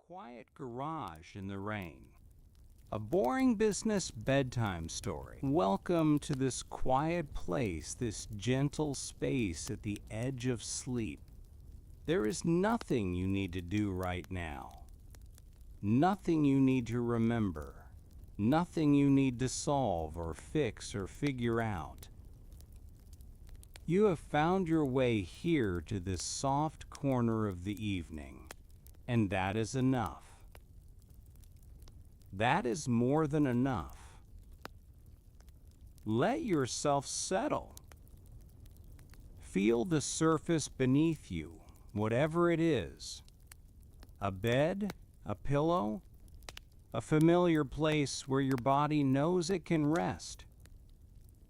quiet garage in the rain. A boring business bedtime story. Welcome to this quiet place, this gentle space at the edge of sleep. There is nothing you need to do right now. Nothing you need to remember. Nothing you need to solve or fix or figure out. You have found your way here to this soft corner of the evening, and that is enough. That is more than enough. Let yourself settle. Feel the surface beneath you, whatever it is. A bed, a pillow, a familiar place where your body knows it can rest.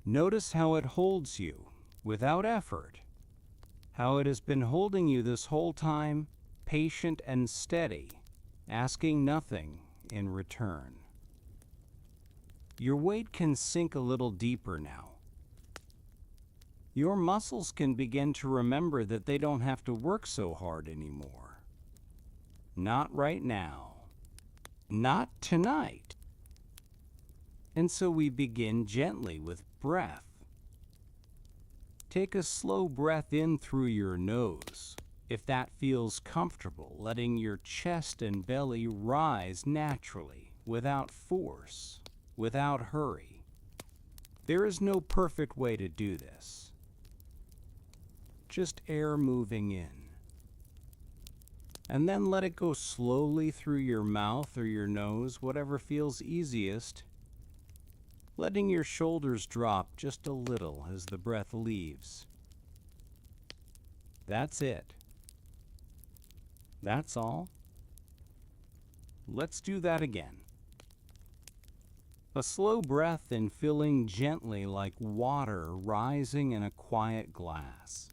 Notice how it holds you without effort, how it has been holding you this whole time, patient and steady, asking nothing in return. Your weight can sink a little deeper now. Your muscles can begin to remember that they don't have to work so hard anymore. Not right now. Not tonight. And so we begin gently with breath. Take a slow breath in through your nose. If that feels comfortable, letting your chest and belly rise naturally, without force, without hurry. There is no perfect way to do this. Just air moving in. And then let it go slowly through your mouth or your nose, whatever feels easiest, letting your shoulders drop just a little as the breath leaves. That's it. That's all. Let's do that again. A slow breath and filling gently like water rising in a quiet glass.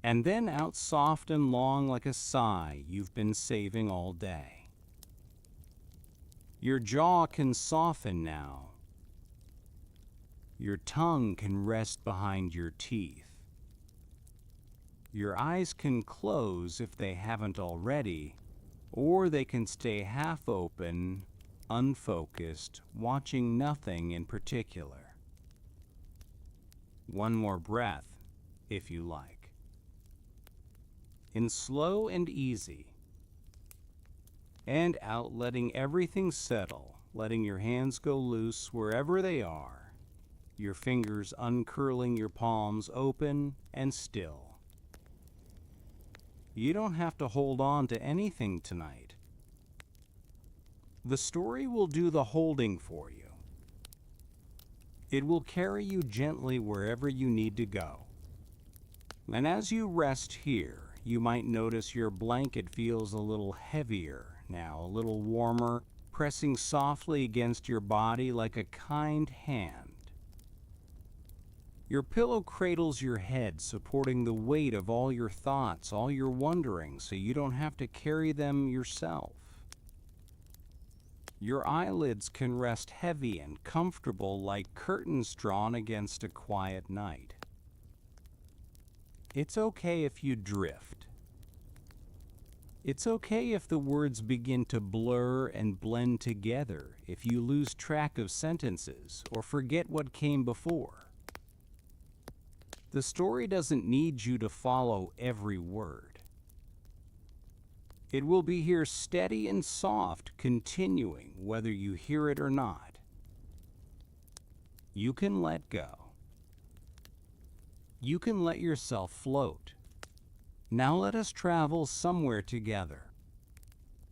And then out soft and long like a sigh you've been saving all day. Your jaw can soften now. Your tongue can rest behind your teeth. Your eyes can close if they haven't already, or they can stay half open, unfocused, watching nothing in particular. One more breath, if you like. In slow and easy. And out, letting everything settle, letting your hands go loose wherever they are, your fingers uncurling, your palms open and still. You don't have to hold on to anything tonight. The story will do the holding for you. It will carry you gently wherever you need to go. And as you rest here, you might notice your blanket feels a little heavier now, a little warmer, pressing softly against your body like a kind hand. Your pillow cradles your head, supporting the weight of all your thoughts, all your wondering, so you don't have to carry them yourself. Your eyelids can rest heavy and comfortable like curtains drawn against a quiet night. It's okay if you drift. It's okay if the words begin to blur and blend together, if you lose track of sentences or forget what came before. The story doesn't need you to follow every word. It will be here steady and soft, continuing whether you hear it or not. You can let go. You can let yourself float. Now let us travel somewhere together.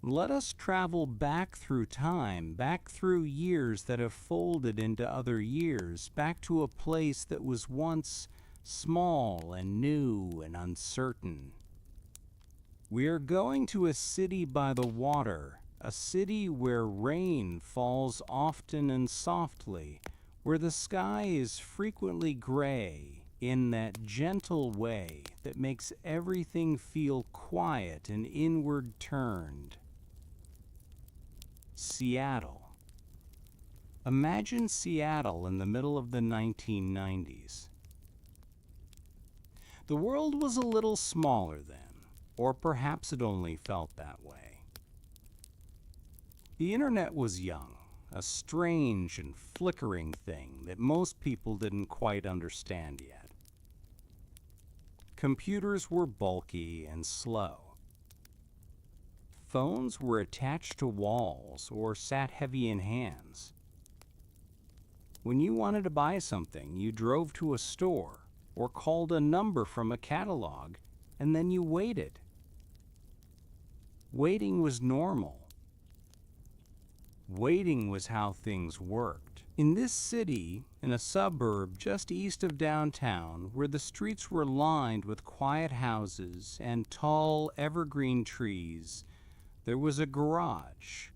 Let us travel back through time, back through years that have folded into other years, back to a place that was once small and new and uncertain. We are going to a city by the water, a city where rain falls often and softly, where the sky is frequently gray in that gentle way that makes everything feel quiet and inward turned. Seattle. Imagine Seattle in the middle of the 1990s. The world was a little smaller then. or perhaps it only felt that way. The internet was young, a strange and flickering thing that most people didn't quite understand yet. Computers were bulky and slow. Phones were attached to walls or sat heavy in hands. When you wanted to buy something, you drove to a store or called a number from a catalog, and then you waited. Waiting was normal. Waiting was how things worked. In this city, in a suburb just east of downtown, where the streets were lined with quiet houses and tall, evergreen trees, there was a garage.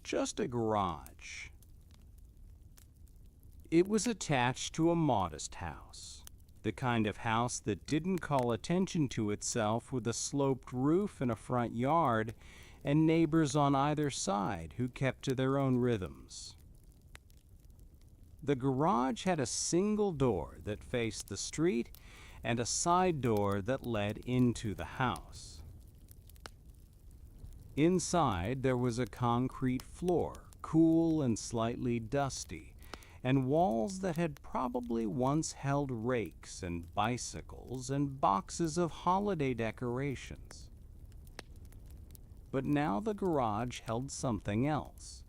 Just a garage. It was attached to a modest house, the kind of house that didn't call attention to itself with a sloped roof and a front yard and neighbors on either side who kept to their own rhythms. The garage had a single door that faced the street and a side door that led into the house. Inside, there was a concrete floor, cool and slightly dusty, and walls that had probably once held rakes and bicycles and boxes of holiday decorations. But now the garage held something else.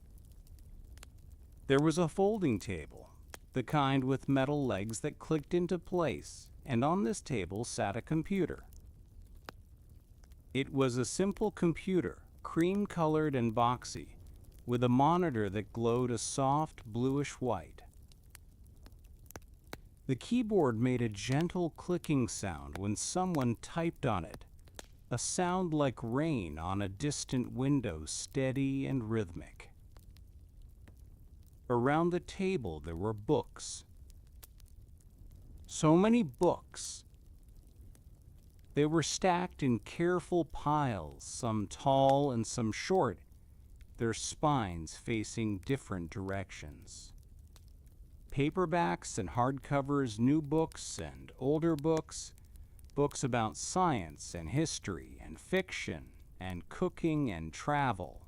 There was a folding table, the kind with metal legs that clicked into place, and on this table sat a computer. It was a simple computer, cream-colored and boxy, with a monitor that glowed a soft bluish white. The keyboard made a gentle clicking sound when someone typed on it, a sound like rain on a distant window, steady and rhythmic. Around the table there were books. So many books. They were stacked in careful piles, some tall and some short, their spines facing different directions. Paperbacks and hardcovers, new books and older books, books about science and history and fiction and cooking and travel.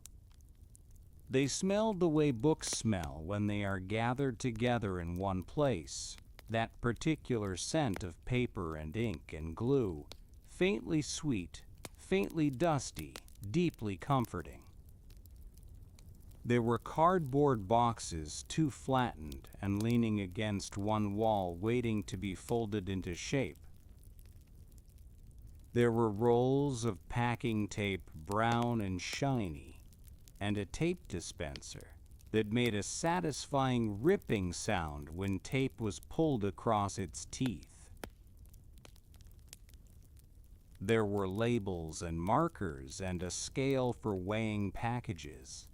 They smelled the way books smell when they are gathered together in one place, that particular scent of paper and ink and glue, faintly sweet, faintly dusty, deeply comforting. There were cardboard boxes, too flattened and leaning against one wall, waiting to be folded into shape. There were rolls of packing tape, brown and shiny, and a tape dispenser that made a satisfying ripping sound when tape was pulled across its teeth. There were labels and markers and a scale for weighing packages.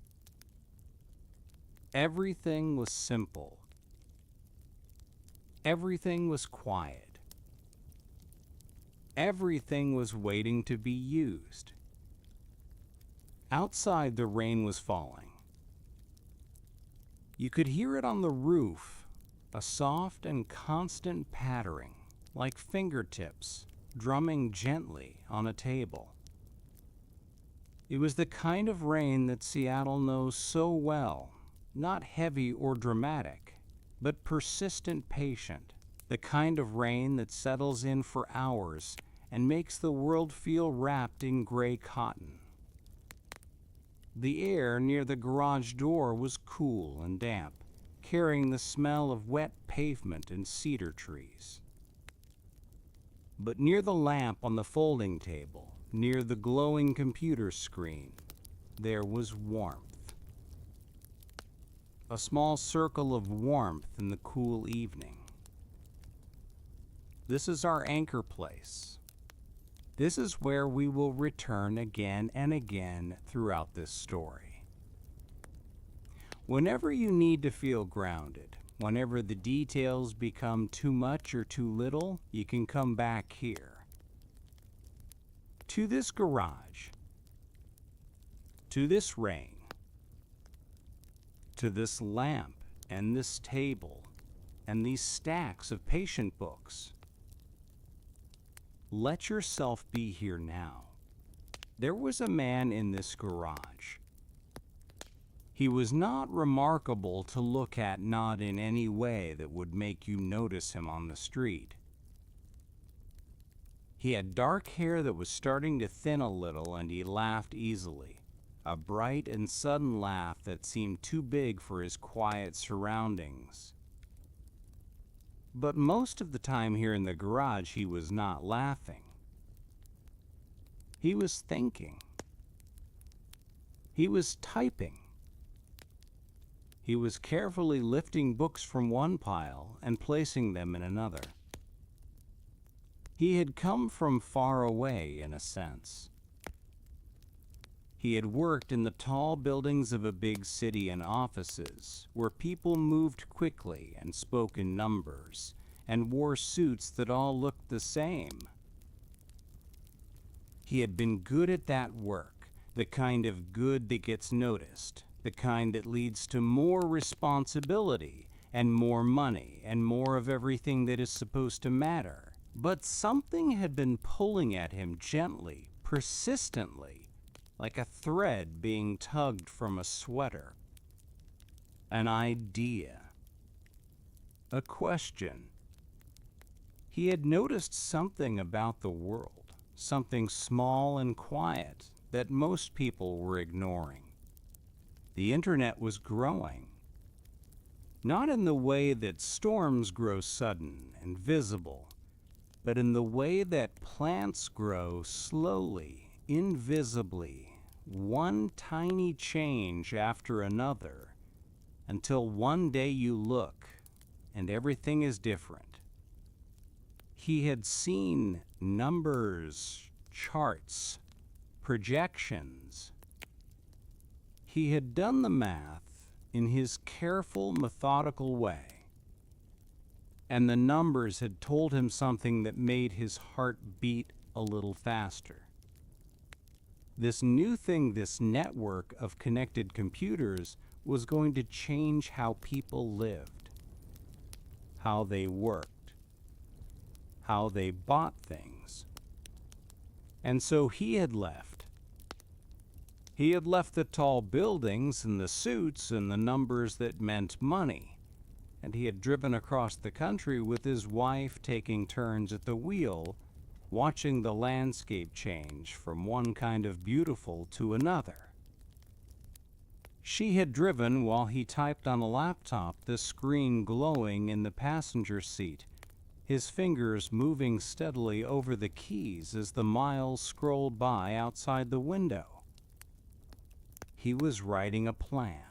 Everything was simple. Everything was quiet. Everything was waiting to be used. Outside, the rain was falling. You could hear it on the roof, a soft and constant pattering, like fingertips drumming gently on a table. It was the kind of rain that Seattle knows so well, not heavy or dramatic, but persistent, patient, the kind of rain that settles in for hours and makes the world feel wrapped in gray cotton. The air near the garage door was cool and damp, carrying the smell of wet pavement and cedar trees. But near the lamp on the folding table, near the glowing computer screen, there was warmth. A small circle of warmth in the cool evening. This is our anchor place. This is where we will return again and again throughout this story. Whenever you need to feel grounded, whenever the details become too much or too little, you can come back here. To this garage. To this rain. To this lamp and this table and these stacks of patient books. Let yourself be here now. There was a man in this garage. He was not remarkable to look at, not in any way that would make you notice him on the street. He had dark hair that was starting to thin a little, and he laughed easily, a bright and sudden laugh that seemed too big for his quiet surroundings. But most of the time here in the garage, he was not laughing. He was thinking. He was typing. He was carefully lifting books from one pile and placing them in another. He had come from far away, in a sense. He had worked in the tall buildings of a big city and offices, where people moved quickly and spoke in numbers, and wore suits that all looked the same. He had been good at that work, the kind of good that gets noticed, the kind that leads to more responsibility and more money and more of everything that is supposed to matter. But something had been pulling at him gently, persistently, like a thread being tugged from a sweater. An idea. A question. He had noticed something about the world, something small and quiet that most people were ignoring. The internet was growing. Not in the way that storms grow sudden and visible, but in the way that plants grow slowly, invisibly, one tiny change after another, until one day you look and everything is different. He had seen numbers, charts, projections. He had done the math in his careful, methodical way, and the numbers had told him something that made his heart beat a little faster. This new thing, this network of connected computers, was going to change how people lived, how they worked, how they bought things. And so he had left. He had left the tall buildings and the suits and the numbers that meant money, and he had driven across the country with his wife, taking turns at the wheel, watching the landscape change from one kind of beautiful to another. She had driven while he typed on a laptop, the screen glowing in the passenger seat, his fingers moving steadily over the keys as the miles scrolled by outside the window. He was writing a plan.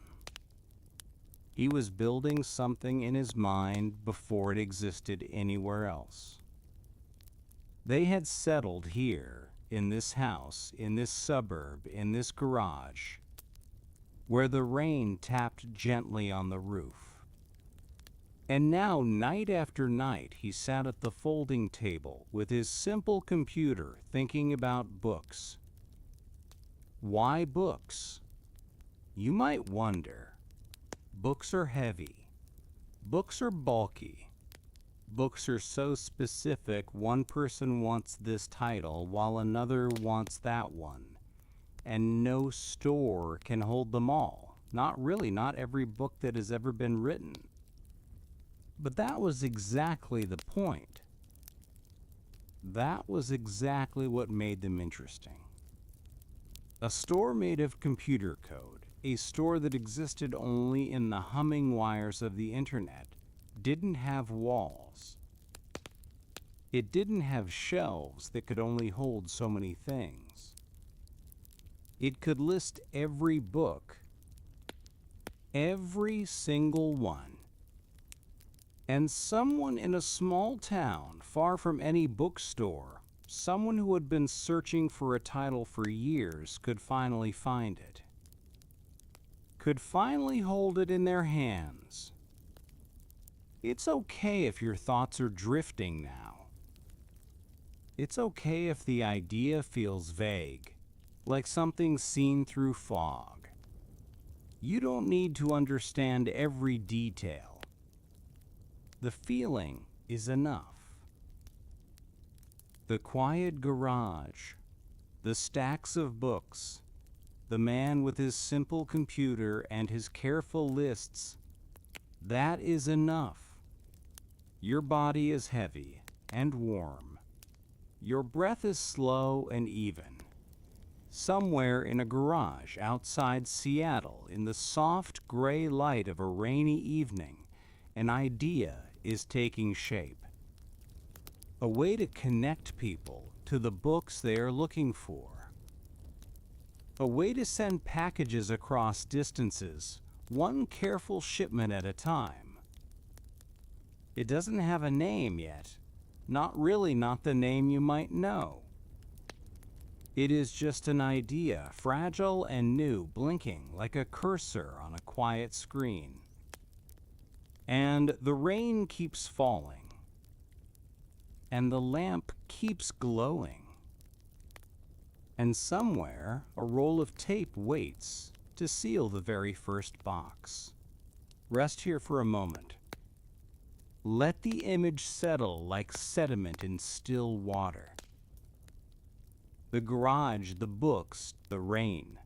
He was building something in his mind before it existed anywhere else. They had settled here, in this house, in this suburb, in this garage, where the rain tapped gently on the roof. And now, night after night, he sat at the folding table with his simple computer thinking about books. Why books? You might wonder. Books are heavy. Books are bulky. Books are so specific, one person wants this title while another wants that one. And no store can hold them all. Not really, not every book that has ever been written. But that was exactly the point. That was exactly what made them interesting. A store made of computer code, a store that existed only in the humming wires of the internet, didn't have walls. It didn't have shelves that could only hold so many things. It could list every book, every single one. And someone in a small town, far from any bookstore, someone who had been searching for a title for years, could finally find it. Could finally hold it in their hands. It's okay if your thoughts are drifting now. It's okay if the idea feels vague, like something seen through fog. You don't need to understand every detail. The feeling is enough. The quiet garage, the stacks of books, the man with his simple computer and his careful lists. That is enough. Your body is heavy and warm. Your breath is slow and even. Somewhere in a garage outside Seattle, in the soft gray light of a rainy evening, an idea is taking shape. A way to connect people to the books they are looking for. A way to send packages across distances, one careful shipment at a time. It doesn't have a name yet, not the name you might know. It is just an idea, fragile and new, blinking like a cursor on a quiet screen. And the rain keeps falling, and the lamp keeps glowing. And somewhere, a roll of tape waits to seal the very first box. Rest here for a moment. Let the image settle like sediment in still water. The garage, the books, the rain.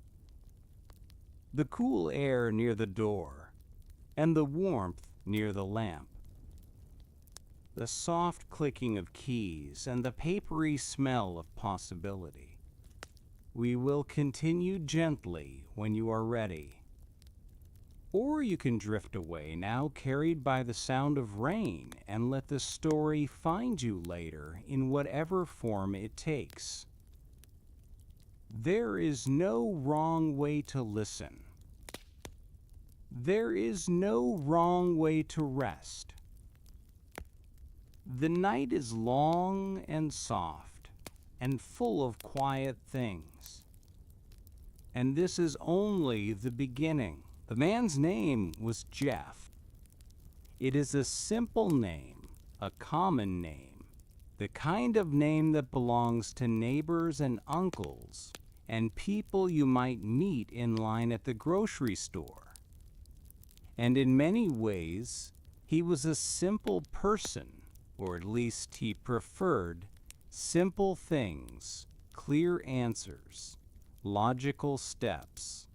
The cool air near the door, and the warmth near the lamp. The soft clicking of keys and the papery smell of possibility. We will continue gently when you are ready. Or you can drift away now, carried by the sound of rain, and let the story find you later in whatever form it takes. There is no wrong way to listen. There is no wrong way to rest. The night is long and soft and full of quiet things. And this is only the beginning. The man's name was Jeff. It is a simple name, a common name, the kind of name that belongs to neighbors and uncles and people you might meet in line at the grocery store. And in many ways, he was a simple person, or at least he preferred simple things, clear answers, logical steps,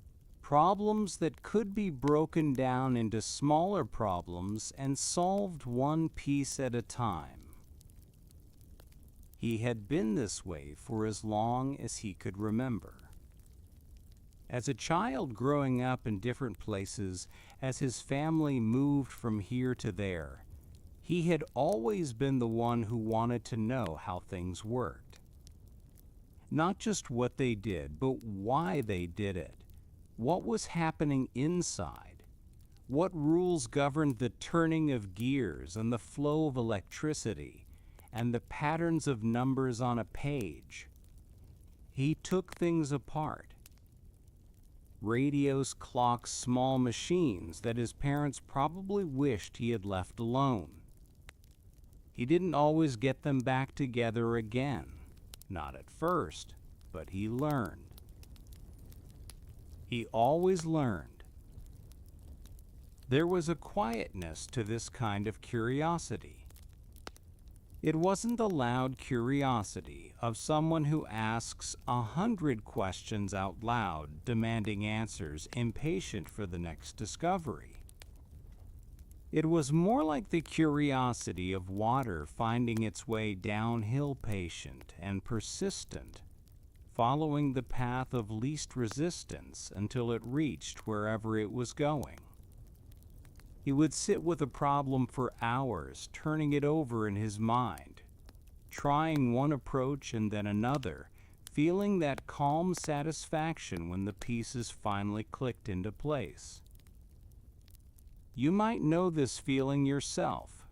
problems that could be broken down into smaller problems and solved one piece at a time. He had been this way for as long as he could remember. As a child growing up in different places, as his family moved from here to there, he had always been the one who wanted to know how things worked. Not just what they did, but why they did it. What was happening inside? What rules governed the turning of gears and the flow of electricity and the patterns of numbers on a page? He took things apart. Radios, clocks, small machines that his parents probably wished he had left alone. He didn't always get them back together again. Not at first, but he learned. He always learned. There was a quietness to this kind of curiosity. It wasn't the loud curiosity of someone who asks 100 questions out loud, demanding answers, impatient for the next discovery. It was more like the curiosity of water finding its way downhill, patient and persistent, following the path of least resistance until it reached wherever it was going. He would sit with a problem for hours, turning it over in his mind, trying one approach and then another, feeling that calm satisfaction when the pieces finally clicked into place. You might know this feeling yourself.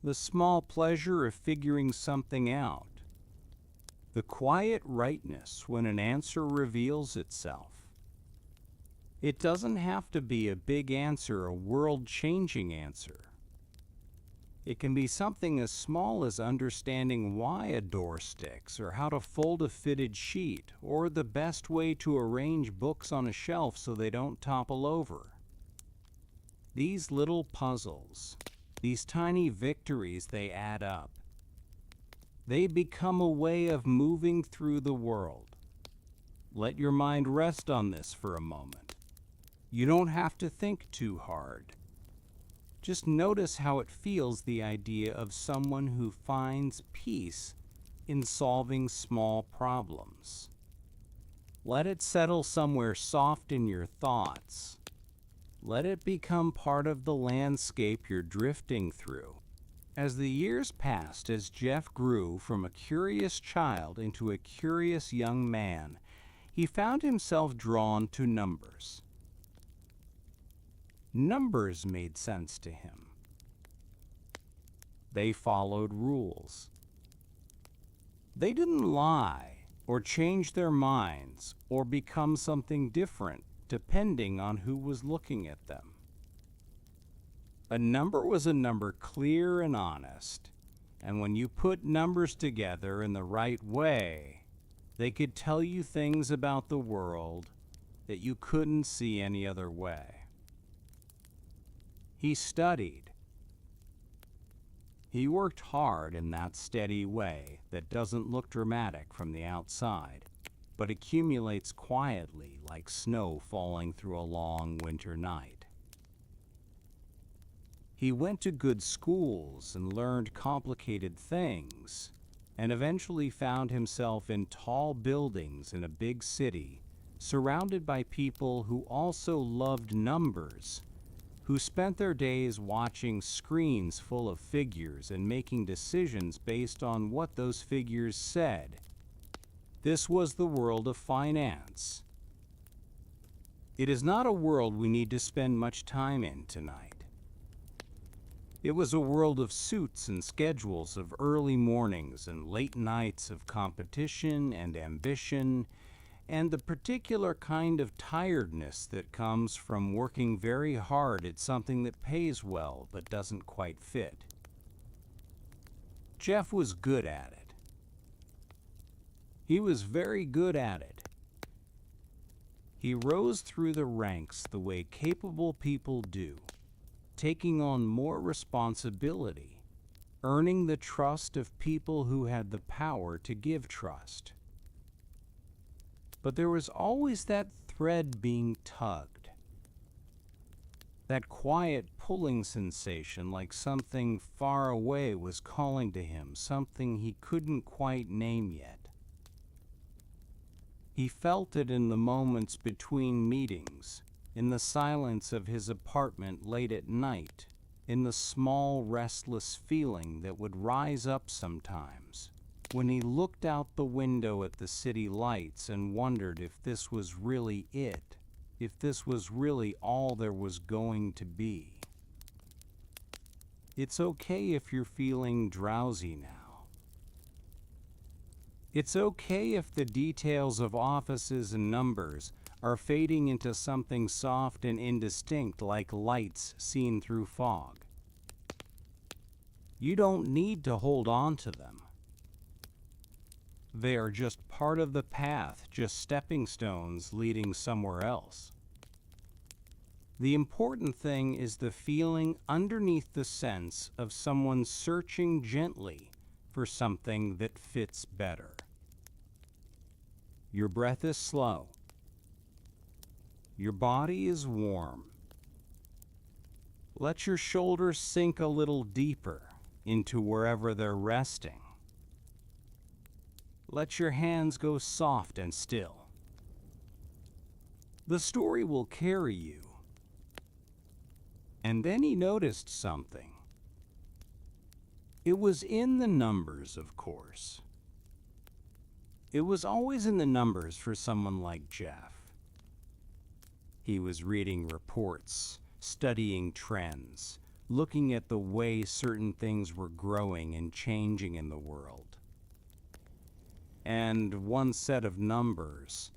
The small pleasure of figuring something out. The quiet rightness when an answer reveals itself. It doesn't have to be a big answer, a world-changing answer. It can be something as small as understanding why a door sticks, or how to fold a fitted sheet, or the best way to arrange books on a shelf so they don't topple over. These little puzzles, these tiny victories, they add up. They become a way of moving through the world. Let your mind rest on this for a moment. You don't have to think too hard. Just notice how it feels, the idea of someone who finds peace in solving small problems. Let it settle somewhere soft in your thoughts. Let it become part of the landscape you're drifting through. As the years passed, as Jeff grew from a curious child into a curious young man, he found himself drawn to numbers. Numbers made sense to him. They followed rules. They didn't lie or change their minds or become something different depending on who was looking at them. A number was a number, clear and honest, and when you put numbers together in the right way, they could tell you things about the world that you couldn't see any other way. He studied. He worked hard in that steady way that doesn't look dramatic from the outside, but accumulates quietly like snow falling through a long winter night. He went to good schools and learned complicated things, and eventually found himself in tall buildings in a big city, surrounded by people who also loved numbers, who spent their days watching screens full of figures and making decisions based on what those figures said. This was the world of finance. It is not a world we need to spend much time in tonight. It was a world of suits and schedules, of early mornings and late nights, of competition and ambition, and the particular kind of tiredness that comes from working very hard at something that pays well but doesn't quite fit. Jeff was good at it. He was very good at it. He rose through the ranks the way capable people do, taking on more responsibility, earning the trust of people who had the power to give trust. But there was always that thread being tugged, that quiet pulling sensation, like something far away was calling to him, something he couldn't quite name yet. He felt it in the moments between meetings, in the silence of his apartment late at night, in the small, restless feeling that would rise up sometimes, when he looked out the window at the city lights and wondered if this was really it, if this was really all there was going to be. It's okay if you're feeling drowsy now. It's okay if the details of offices and numbers are fading into something soft and indistinct, like lights seen through fog. You don't need to hold on to them. They are just part of the path, just stepping stones leading somewhere else. The important thing is the feeling underneath the sense of someone searching gently for something that fits better. Your breath is slow. Your body is warm. Let your shoulders sink a little deeper into wherever they're resting. Let your hands go soft and still. The story will carry you. And then he noticed something. It was in the numbers, of course. It was always in the numbers for someone like Jeff. He was reading reports, studying trends, looking at the way certain things were growing and changing in the world. And one set of numbers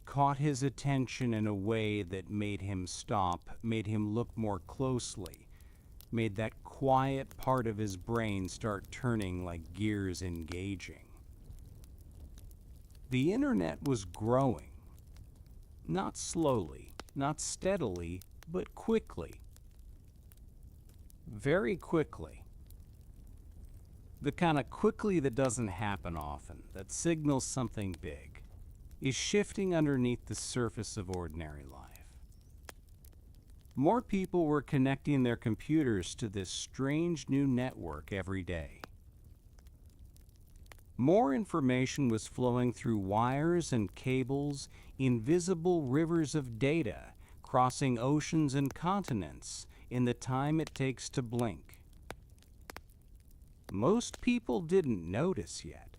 caught his attention in a way that made him stop, made him look more closely, made that quiet part of his brain start turning like gears engaging. The internet was growing, not slowly, not steadily, but quickly. Very quickly. the kind of quickly that doesn't happen often, that signals something big, is shifting underneath the surface of ordinary life. More people were connecting their computers to this strange new network every day. More information was flowing through wires and cables, invisible rivers of data, crossing oceans and continents in the time it takes to blink. Most people didn't notice yet.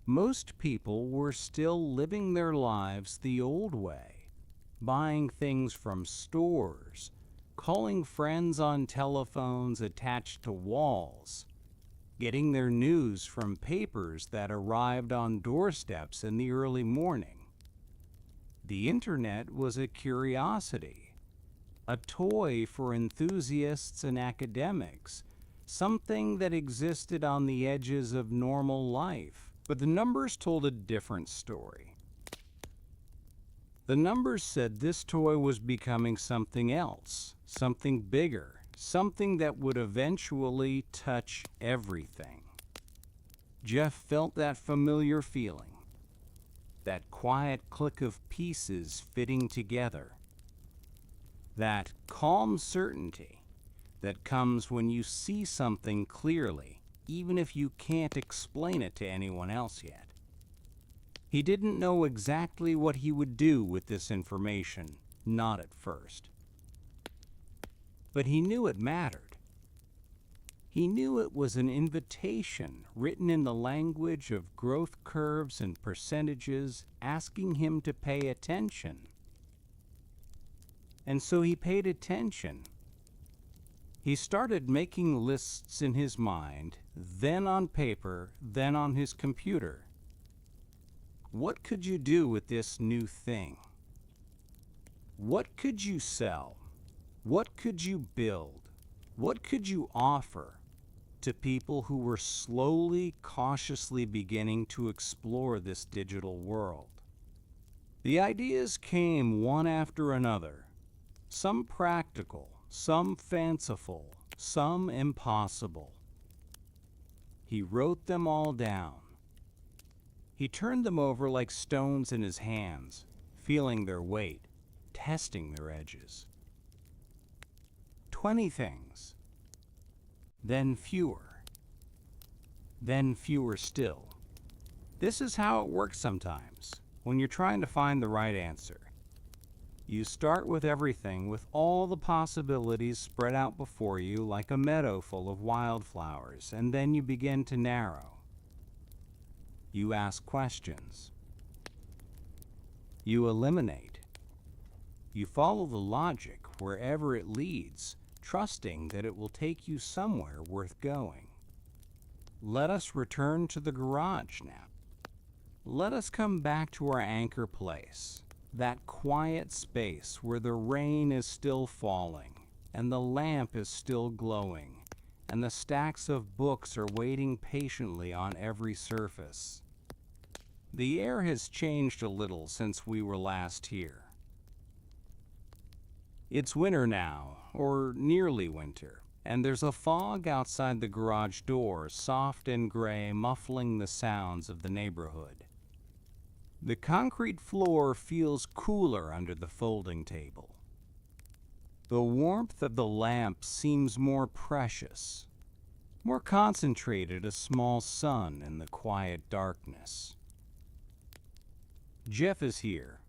Most people were still living their lives the old way, buying things from stores, calling friends on telephones attached to walls, getting their news from papers that arrived on doorsteps in the early morning. The internet was a curiosity, a toy for enthusiasts and academics, something that existed on the edges of normal life. But the numbers told a different story. The numbers said this toy was becoming something else, something bigger, something that would eventually touch everything. Jeff felt that familiar feeling, that quiet click of pieces fitting together, that calm certainty that comes when you see something clearly, even if you can't explain it to anyone else yet. He didn't know exactly what he would do with this information, not at first. But he knew it mattered. He knew it was an invitation written in the language of growth curves and percentages, asking him to pay attention. And so he paid attention. He started making lists in his mind, then on paper, then on his computer. What could you do with this new thing? What could you sell? What could you build? What could you offer to people who were slowly, cautiously beginning to explore this digital world? The ideas came one after another, some practical, some fanciful, some impossible. He wrote them all down. He turned them over like stones in his hands, feeling their weight, testing their edges. 20 things. Then fewer. Then fewer still. This is how it works sometimes, when you're trying to find the right answer. You start with everything, with all the possibilities spread out before you like a meadow full of wildflowers, and then you begin to narrow. You ask questions. You eliminate. You follow the logic wherever it leads, trusting that it will take you somewhere worth going. Let us return to the garage now. Let us come back to our anchor place, that quiet space where the rain is still falling, and the lamp is still glowing, and the stacks of books are waiting patiently on every surface. The air has changed a little since we were last here. It's winter now, or nearly winter, and there's a fog outside the garage door, soft and gray, muffling the sounds of the neighborhood. The concrete floor feels cooler under the folding table. The warmth of the lamp seems more precious, more concentrated, a small sun in the quiet darkness. Jeff is here.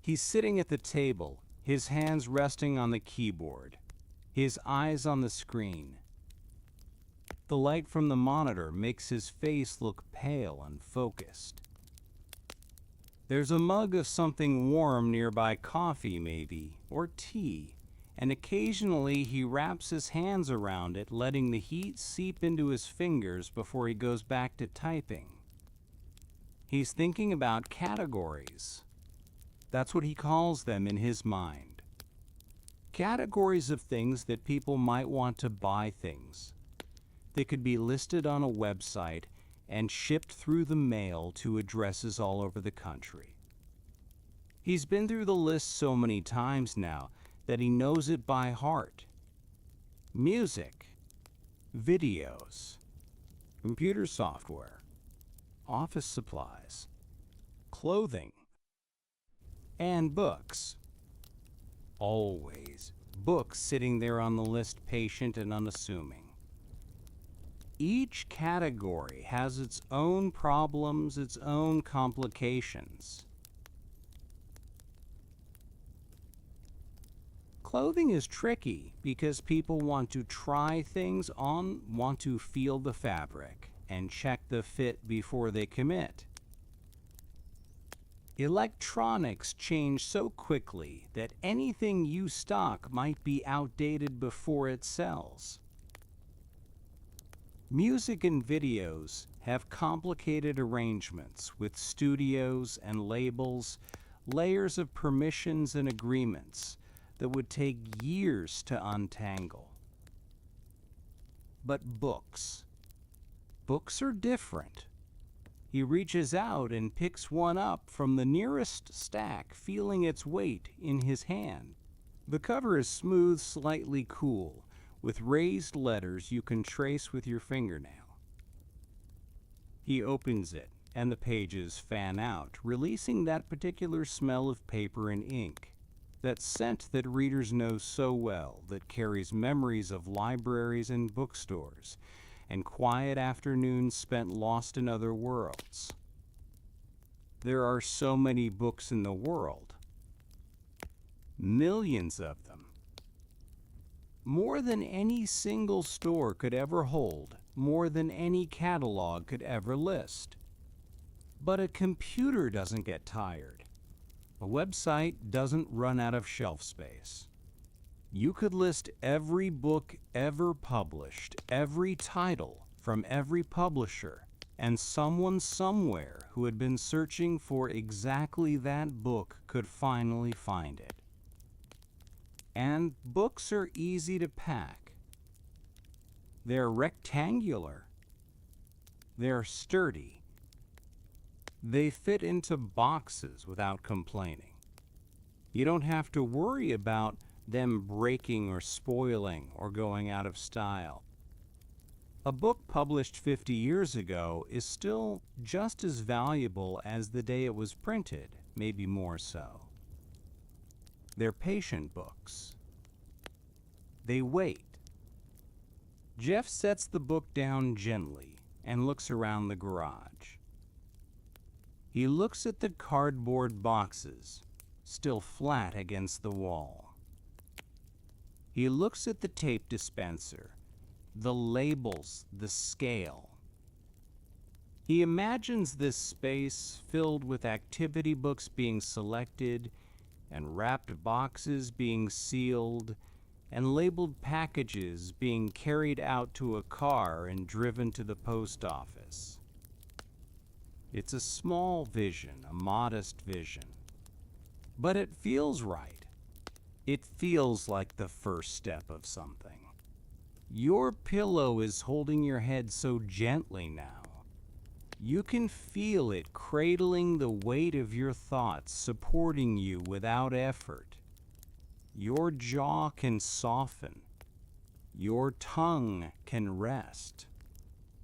He's sitting at the table, his hands resting on the keyboard, his eyes on the screen. The light from the monitor makes his face look pale and focused. There's a mug of something warm nearby, coffee maybe, or tea, and occasionally he wraps his hands around it, letting the heat seep into his fingers before he goes back to typing. He's thinking about categories. That's what he calls them in his mind. Categories of things that people might want to buy things. They could be listed on a website and shipped through the mail to addresses all over the country. He's been through the list so many times now that he knows it by heart. Music. videos, computer software, office supplies, clothing, and books. Always books sitting there on the list, patient and unassuming. Each category has its own problems, its own complications. Clothing is tricky because people want to try things on, want to feel the fabric, and check the fit before they commit. Electronics change so quickly that anything you stock might be outdated before it sells. Music and videos have complicated arrangements with studios and labels, layers of permissions and agreements that would take years to untangle. But books are different. He reaches out and picks one up from the nearest stack, feeling its weight in his hand. The cover is smooth, slightly cool, with raised letters you can trace with your fingernail. He opens it, and the pages fan out, releasing that particular smell of paper and ink, that scent that readers know so well, that carries memories of libraries and bookstores, and quiet afternoons spent lost in other worlds. There are so many books in the world, millions of them. More than any single store could ever hold, more than any catalog could ever list. But a computer doesn't get tired. A website doesn't run out of shelf space. You could list every book ever published, every title from every publisher, and someone somewhere who had been searching for exactly that book could finally find it. And books are easy to pack. They're rectangular. They're sturdy. They fit into boxes without complaining. You don't have to worry about them breaking or spoiling or going out of style. A book published 50 years ago is still just as valuable as the day it was printed, maybe more so. They're patient books. They wait. Jeff sets the book down gently and looks around the garage. He looks at the cardboard boxes, still flat against the wall. He looks at the tape dispenser, the labels, the scale. He imagines this space filled with activity books being selected and wrapped boxes being sealed and labeled packages being carried out to a car and driven to the post office. It's a small vision, a modest vision, but it feels right. It feels like the first step of something. Your pillow is holding your head so gently now. You can feel it cradling the weight of your thoughts, supporting you without effort. Your jaw can soften. Your tongue can rest.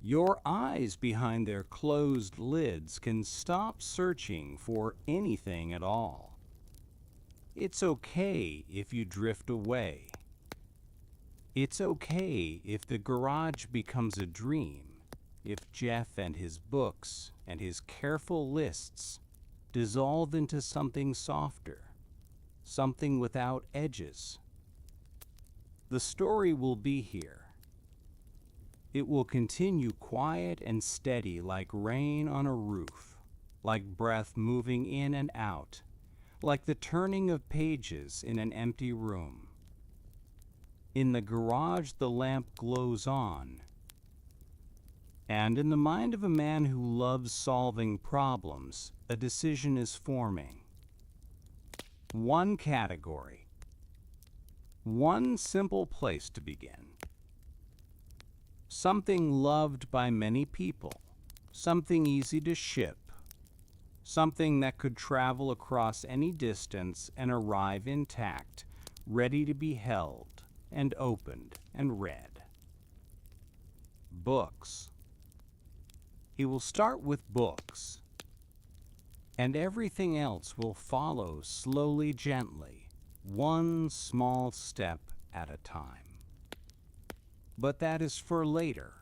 Your eyes behind their closed lids can stop searching for anything at all. It's okay if you drift away. It's okay if the garage becomes a dream, if Jeff and his books and his careful lists dissolve into something softer, something without edges. The story will be here. It will continue quiet and steady like rain on a roof, like breath moving in and out, like the turning of pages in an empty room. In the garage, the lamp glows on. And in the mind of a man who loves solving problems, a decision is forming. One category. One simple place to begin. Something loved by many people. Something easy to ship. Something that could travel across any distance and arrive intact, ready to be held and opened and read. books. He will start with books, and everything else will follow slowly, gently, one small step at a time. But that is for later.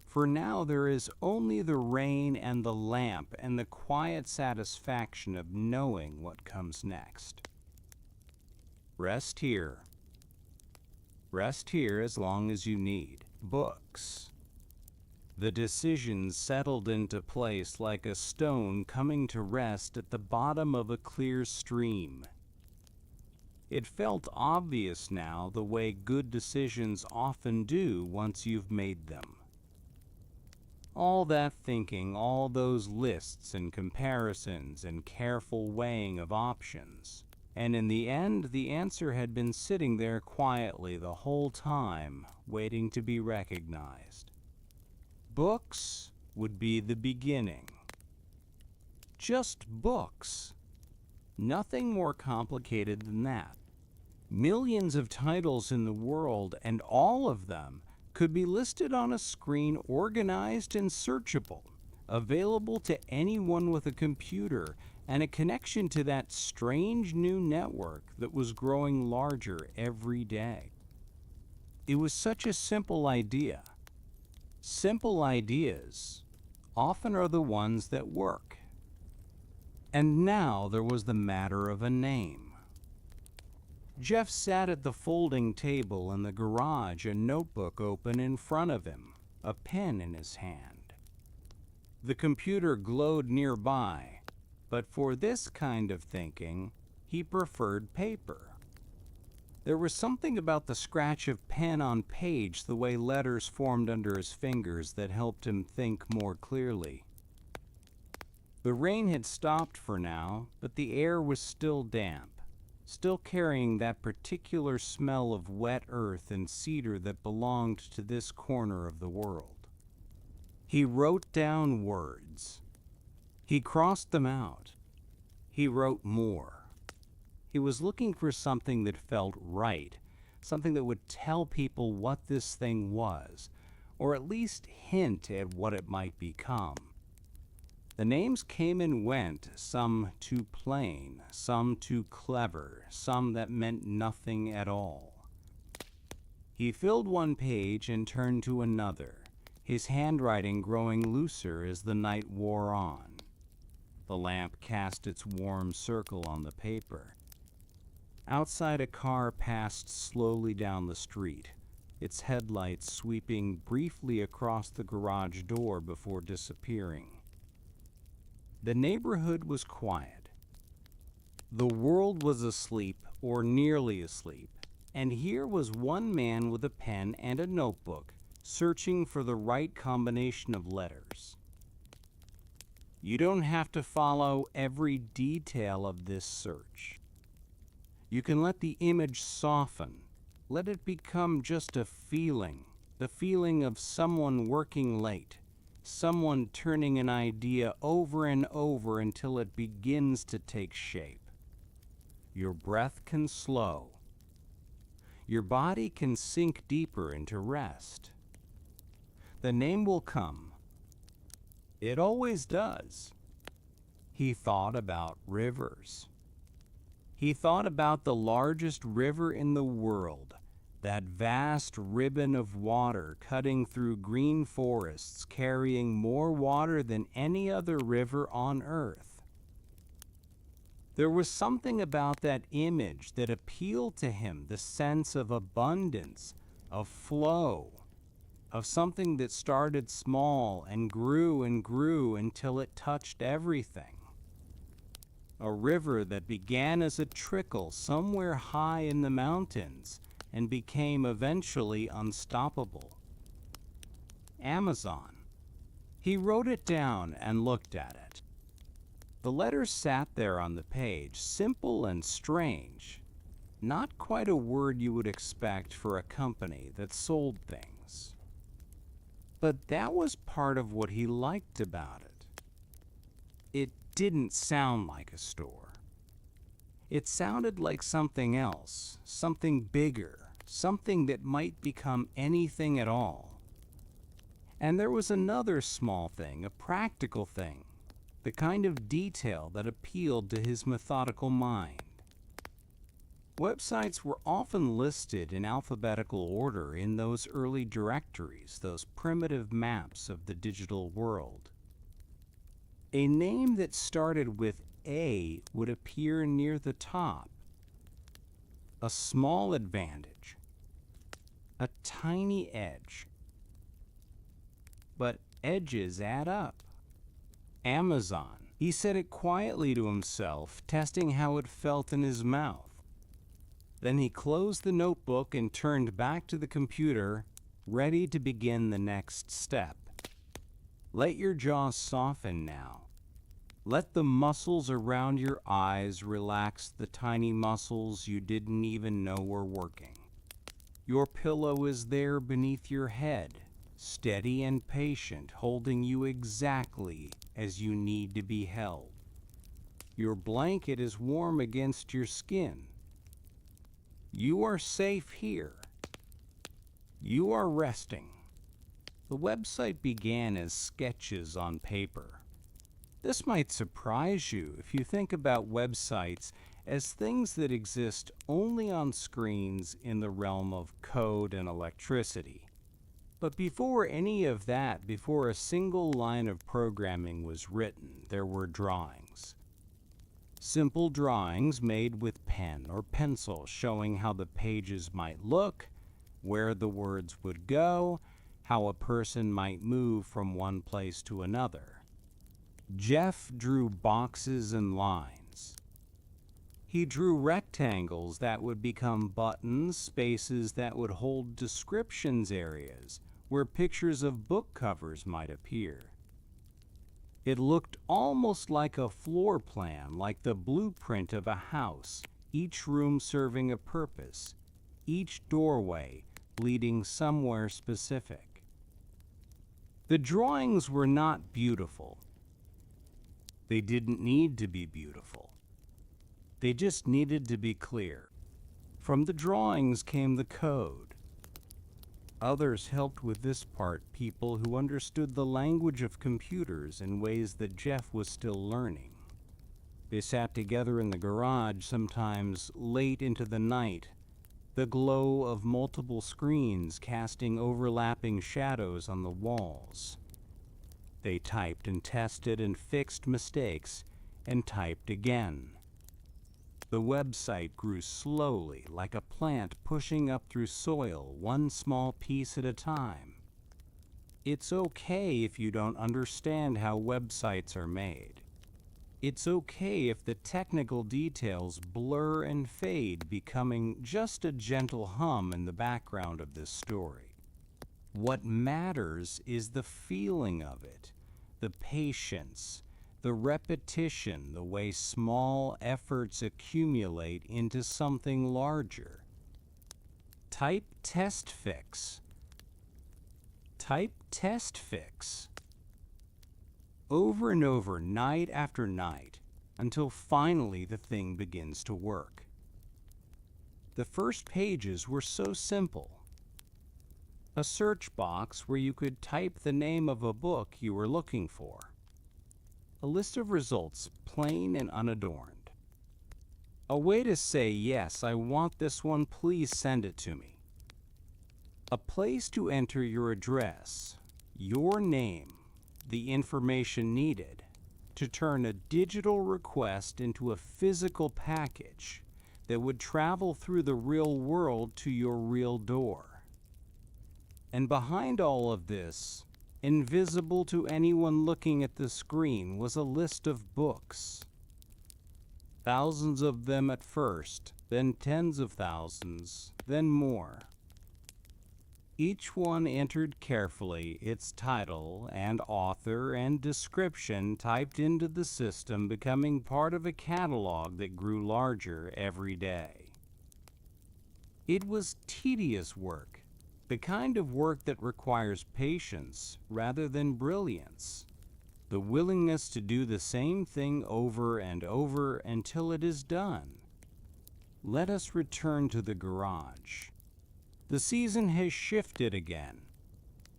For now there is only the rain and the lamp and the quiet satisfaction of knowing what comes next. Rest here. Rest here as long as you need. Books. The decision settled into place like a stone coming to rest at the bottom of a clear stream. It felt obvious now, the way good decisions often do once you've made them. All that thinking, all those lists and comparisons and careful weighing of options. And in the end, the answer had been sitting there quietly the whole time, waiting to be recognized. Books would be the beginning. Just books. Nothing more complicated than that. Millions of titles in the world, and all of them could be listed on a screen, organized and searchable, available to anyone with a computer and a connection to that strange new network that was growing larger every day. It was such a simple idea. Simple ideas often are the ones that work. And now there was the matter of a name. Jeff sat at the folding table in the garage, a notebook open in front of him, a pen in his hand. The computer glowed nearby, but for this kind of thinking, he preferred paper. There was something about the scratch of pen on page, the way letters formed under his fingers, that helped him think more clearly. The rain had stopped for now, but the air was still damp, still carrying that particular smell of wet earth and cedar that belonged to this corner of the world. He wrote down words. He crossed them out. He wrote more. He was looking for something that felt right, something that would tell people what this thing was, or at least hint at what it might become. The names came and went, some too plain, some too clever, some that meant nothing at all. He filled one page and turned to another, his handwriting growing looser as the night wore on. The lamp cast its warm circle on the paper. Outside, a car passed slowly down the street, its headlights sweeping briefly across the garage door before disappearing. The neighborhood was quiet. The world was asleep, or nearly asleep, and here was one man with a pen and a notebook, searching for the right combination of letters. You don't have to follow every detail of this search. You can let the image soften, let it become just a feeling, the feeling of someone working late, someone turning an idea over and over until it begins to take shape. Your breath can slow. Your body can sink deeper into rest. The name will come. It always does. He thought about rivers. He thought about the largest river in the world, that vast ribbon of water cutting through green forests, carrying more water than any other river on earth. There was something about that image that appealed to him, the sense of abundance, of flow, of something that started small and grew until it touched everything. A river that began as a trickle somewhere high in the mountains and became eventually unstoppable. Amazon. He wrote it down and looked at it. The letters sat there on the page, simple and strange. Not quite a word you would expect for a company that sold things. But that was part of what he liked about it. It didn't sound like a store. It sounded like something else, something bigger, something that might become anything at all. And there was another small thing, a practical thing, the kind of detail that appealed to his methodical mind. Websites were often listed in alphabetical order in those early directories, those primitive maps of the digital world. A name that started with A would appear near the top. A small advantage, a tiny edge. But edges add up. Amazon. He said it quietly to himself, testing how it felt in his mouth. Then he closed the notebook and turned back to the computer, ready to begin the next step. Let your jaw soften now. Let the muscles around your eyes relax, the tiny muscles you didn't even know were working. Your pillow is there beneath your head, steady and patient, holding you exactly as you need to be held. Your blanket is warm against your skin. You are safe here. You are resting. The website began as sketches on paper. This might surprise you if you think about websites as things that exist only on screens in the realm of code and electricity. But before any of that, before a single line of programming was written, there were drawings. Simple drawings made with pen or pencil showing how the pages might look, where the words would go, how a person might move from one place to another. Jeff drew boxes and lines. He drew rectangles that would become buttons, spaces that would hold descriptions, areas where pictures of book covers might appear. It looked almost like a floor plan, like the blueprint of a house, each room serving a purpose, each doorway leading somewhere specific. The drawings were not beautiful. They didn't need to be beautiful. They just needed to be clear. From the drawings came the code. Others helped with this part, people who understood the language of computers in ways that Jeff was still learning. They sat together in the garage, sometimes late into the night, the glow of multiple screens casting overlapping shadows on the walls. They typed and tested and fixed mistakes and typed again. The website grew slowly, like a plant pushing up through soil, one small piece at a time. It's okay if you don't understand how websites are made. It's okay if the technical details blur and fade, becoming just a gentle hum in the background of this story. What matters is the feeling of it, the patience, the repetition, the way small efforts accumulate into something larger. Type test fix. Type test fix. Over and over, night after night, until finally the thing begins to work. The first pages were so simple. A search box where you could type the name of a book you were looking for. A list of results, plain and unadorned. A way to say, yes, I want this one, please send it to me. A place to enter your address, your name, the information needed to turn a digital request into a physical package that would travel through the real world to your real door. And behind all of this, invisible to anyone looking at the screen, was a list of books. Thousands of them at first, then tens of thousands, then more. Each one entered carefully, its title and author and description typed into the system, becoming part of a catalog that grew larger every day. It was tedious work, the kind of work that requires patience rather than brilliance, the willingness to do the same thing over and over until it is done. Let us return to the garage. The season has shifted again.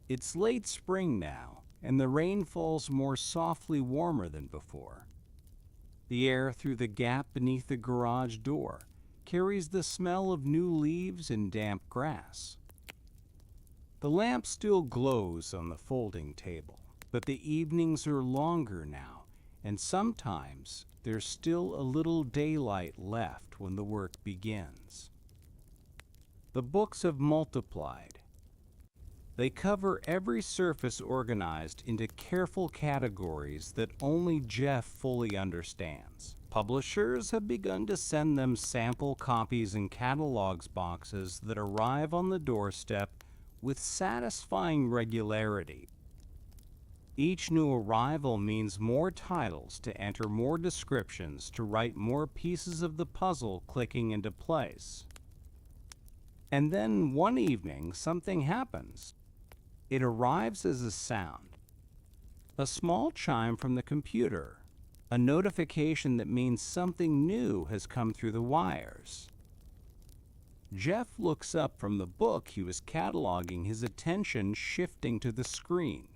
It's late spring now, and the rain falls more softly warmer than before. The air through the gap beneath the garage door carries the smell of new leaves and damp grass. The lamp still glows on the folding table, but the evenings are longer now, and sometimes there's still a little daylight left when the work begins. The books have multiplied. They cover every surface organized into careful categories that only Jeff fully understands. Publishers have begun to send them sample copies and catalogs boxes that arrive on the doorstep with satisfying regularity. Each new arrival means more titles to enter, more descriptions to write, more pieces of the puzzle clicking into place. And then one evening, something happens. It arrives as a sound. A small chime from the computer, a notification that means something new has come through the wires. Jeff looks up from the book he was cataloging, his attention shifting to the screen.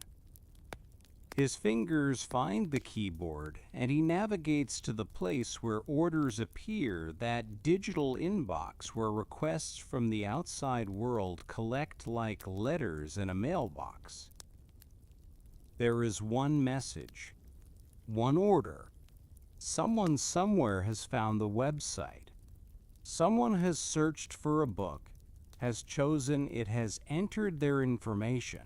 His fingers find the keyboard, and he navigates to the place where orders appear, that digital inbox where requests from the outside world collect like letters in a mailbox. There is one message, one order. Someone somewhere has found the website. Someone has searched for a book, has chosen it, has entered their information,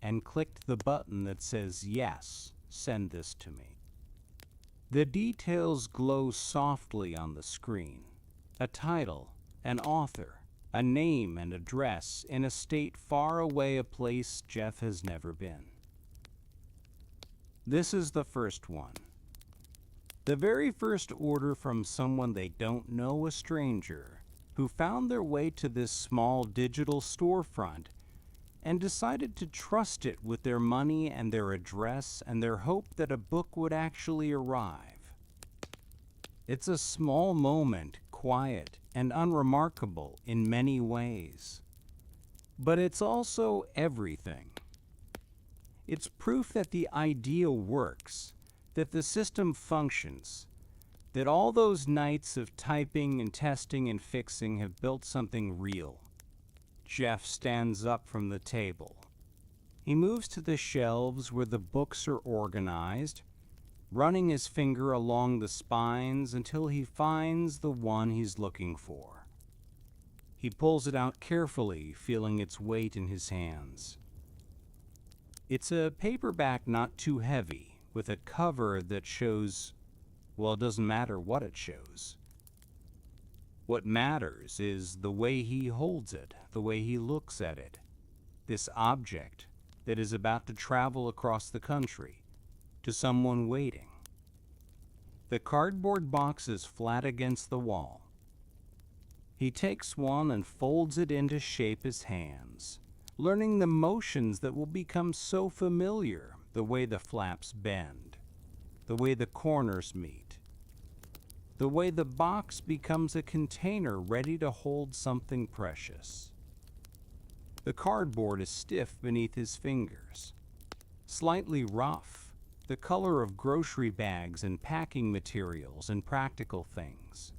and clicked the button that says, "Yes, send this to me." The details glow softly on the screen. A title, an author, a name and address in a state far away, a place Jeff has never been. This is the first one. The very first order from someone they don't know, a stranger, who found their way to this small digital storefront and decided to trust it with their money and their address and their hope that a book would actually arrive. It's a small moment, quiet and unremarkable in many ways. But it's also everything. It's proof that the idea works, that the system functions, that all those nights of typing and testing and fixing have built something real. Jeff stands up from the table. He moves to the shelves where the books are organized, running his finger along the spines until he finds the one he's looking for. He pulls it out carefully, feeling its weight in his hands. It's a paperback not too heavy, with a cover that shows, well, it doesn't matter what it shows. What matters is the way he holds it, the way he looks at it. This object that is about to travel across the country to someone waiting. The cardboard box is flat against the wall. He takes one and folds it into shape his hands, learning the motions that will become so familiar, the way the flaps bend, the way the corners meet, the way the box becomes a container ready to hold something precious. The cardboard is stiff beneath his fingers, slightly rough, the color of grocery bags and packing materials and practical things.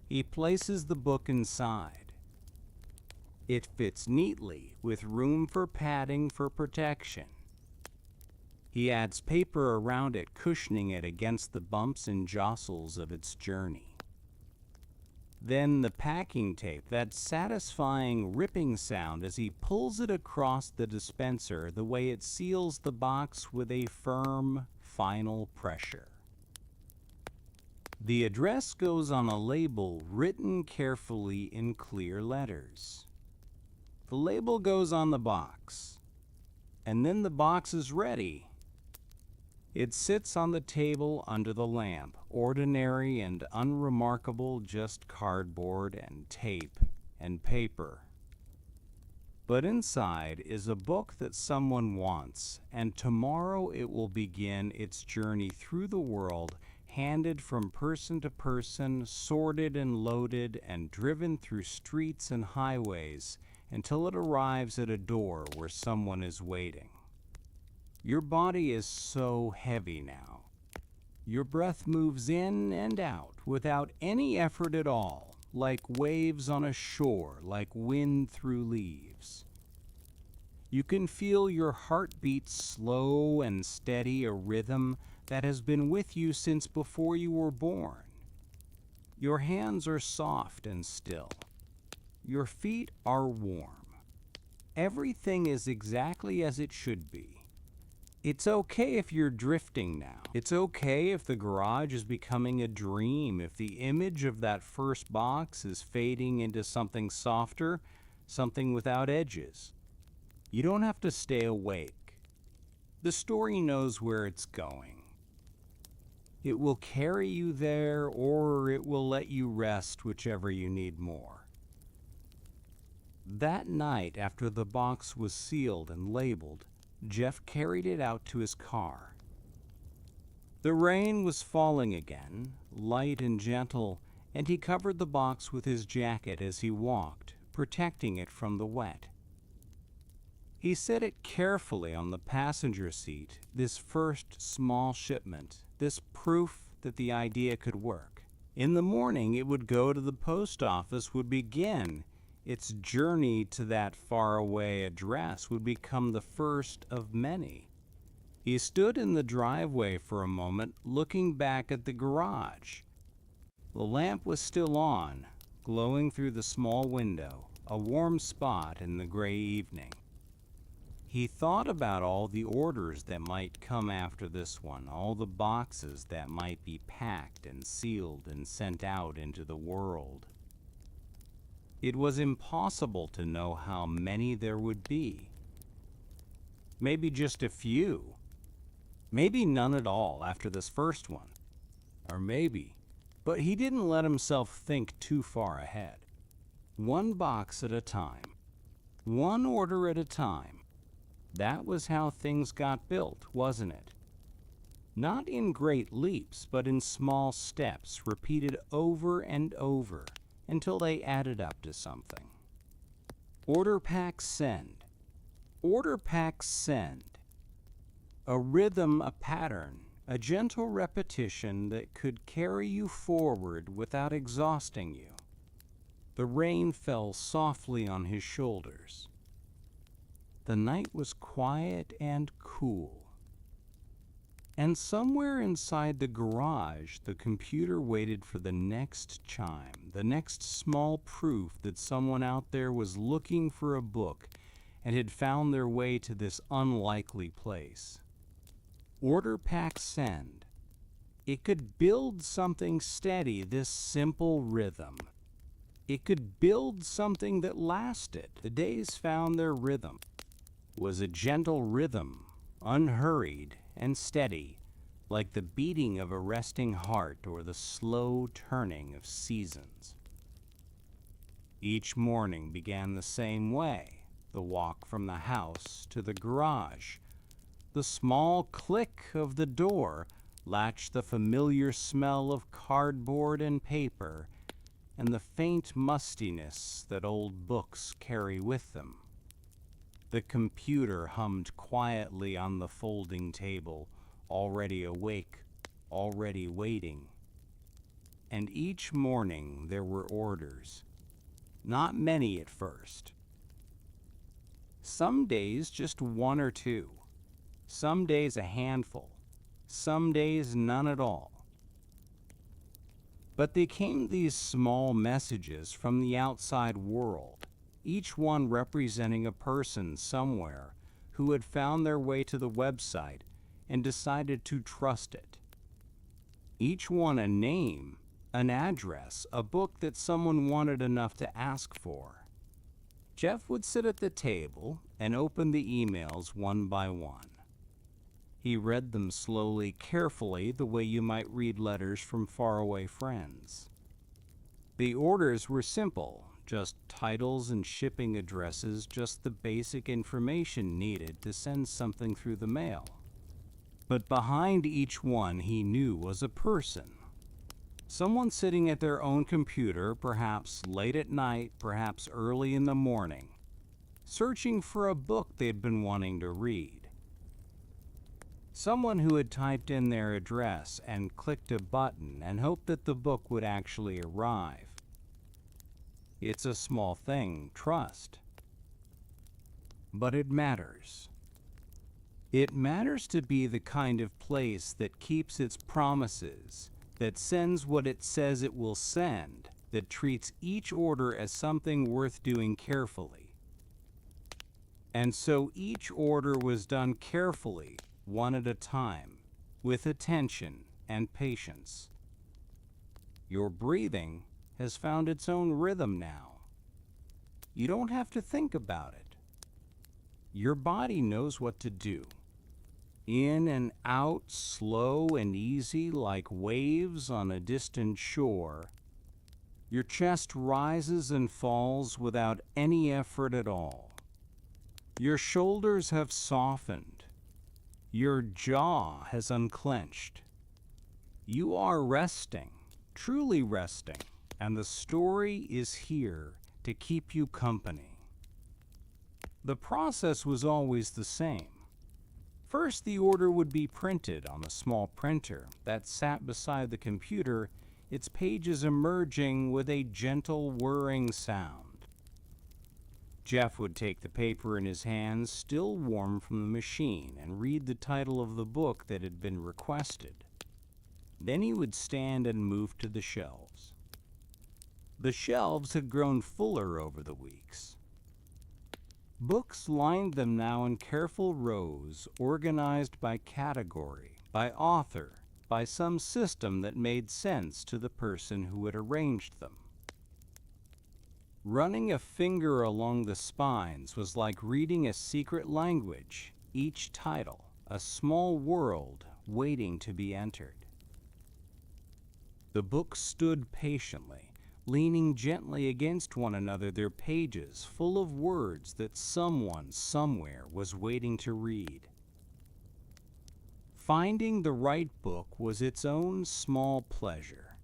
He places the book inside. It fits neatly, with room for padding for protection. He adds paper around it, cushioning it against the bumps and jostles of its journey. Then the packing tape, that satisfying ripping sound as he pulls it across the dispenser, the way it seals the box with a firm, final pressure. The address goes on a label written carefully in clear letters. The label goes on the box, and then the box is ready. It sits on the table under the lamp, ordinary and unremarkable, just cardboard and tape and paper. But inside is a book that someone wants, and tomorrow it will begin its journey through the world, handed from person to person, sorted and loaded and driven through streets and highways, until it arrives at a door where someone is waiting. Your body is so heavy now. Your breath moves in and out without any effort at all, like waves on a shore, like wind through leaves. You can feel your heartbeat slow and steady, a rhythm that has been with you since before you were born. Your hands are soft and still. Your feet are warm. Everything is exactly as it should be. It's okay if you're drifting now. It's okay if the garage is becoming a dream, if the image of that first box is fading into something softer, something without edges. You don't have to stay awake. The story knows where it's going. It will carry you there, or it will let you rest, whichever you need more. That night, after the box was sealed and labeled, Jeff carried it out to his car. The rain was falling again, light and gentle, and he covered the box with his jacket as he walked, protecting it from the wet. He set it carefully on the passenger seat, this first small shipment, this proof that the idea could work. In the morning, it would go to the post office, would begin. Its journey to that faraway address would become the first of many. He stood in the driveway for a moment, looking back at the garage. The lamp was still on, glowing through the small window, a warm spot in the gray evening. He thought about all the orders that might come after this one, all the boxes that might be packed and sealed and sent out into the world. It was impossible to know how many there would be. Maybe just a few. Maybe none at all after this first one. Or maybe. But he didn't let himself think too far ahead. One box at a time. One order at a time. That was how things got built, wasn't it? Not in great leaps, but in small steps, repeated over and over, until they added up to something. Order pack send. Order pack send. A rhythm, a pattern, a gentle repetition that could carry you forward without exhausting you. The rain fell softly on his shoulders. The night was quiet and cool. And somewhere inside the garage, the computer waited for the next chime, the next small proof that someone out there was looking for a book and had found their way to this unlikely place. Order pack send. It could build something steady, this simple rhythm. It could build something that lasted. The days found their rhythm. It was a gentle rhythm, unhurried and steady, like the beating of a resting heart or the slow turning of seasons. Each morning began the same way, the walk from the house to the garage. The small click of the door latched the familiar smell of cardboard and paper and the faint mustiness that old books carry with them. The computer hummed quietly on the folding table, already awake, already waiting. And each morning there were orders. Not many at first. Some days just one or two. Some days a handful. Some days none at all. But they came these small messages from the outside world, each one representing a person somewhere who had found their way to the website and decided to trust it. Each one a name, an address, a book that someone wanted enough to ask for. Jeff would sit at the table and open the emails one by one. He read them slowly, carefully, the way you might read letters from faraway friends. The orders were simple, just titles and shipping addresses, just the basic information needed to send something through the mail. But behind each one he knew was a person. Someone sitting at their own computer, perhaps late at night, perhaps early in the morning, searching for a book they'd been wanting to read. Someone who had typed in their address and clicked a button and hoped that the book would actually arrive. It's a small thing, trust. But it matters. It matters to be the kind of place that keeps its promises, that sends what it says it will send, that treats each order as something worth doing carefully. And so each order was done carefully, one at a time, with attention and patience. Your breathing has found its own rhythm now. You don't have to think about it. Your body knows what to do. In and out, slow and easy like waves on a distant shore. Your chest rises and falls without any effort at all. Your shoulders have softened. Your jaw has unclenched. You are resting, truly resting, and the story is here to keep you company. The process was always the same. First, the order would be printed on a small printer that sat beside the computer, its pages emerging with a gentle whirring sound. Jeff would take the paper in his hands, still warm from the machine, and read the title of the book that had been requested. Then he would stand and move to the shelves. The shelves had grown fuller over the weeks. Books lined them now in careful rows, organized by category, by author, by some system that made sense to the person who had arranged them. Running a finger along the spines was like reading a secret language, each title, a small world waiting to be entered. The books stood patiently, leaning gently against one another, their pages full of words that someone somewhere was waiting to read. Finding the right book was its own small pleasure.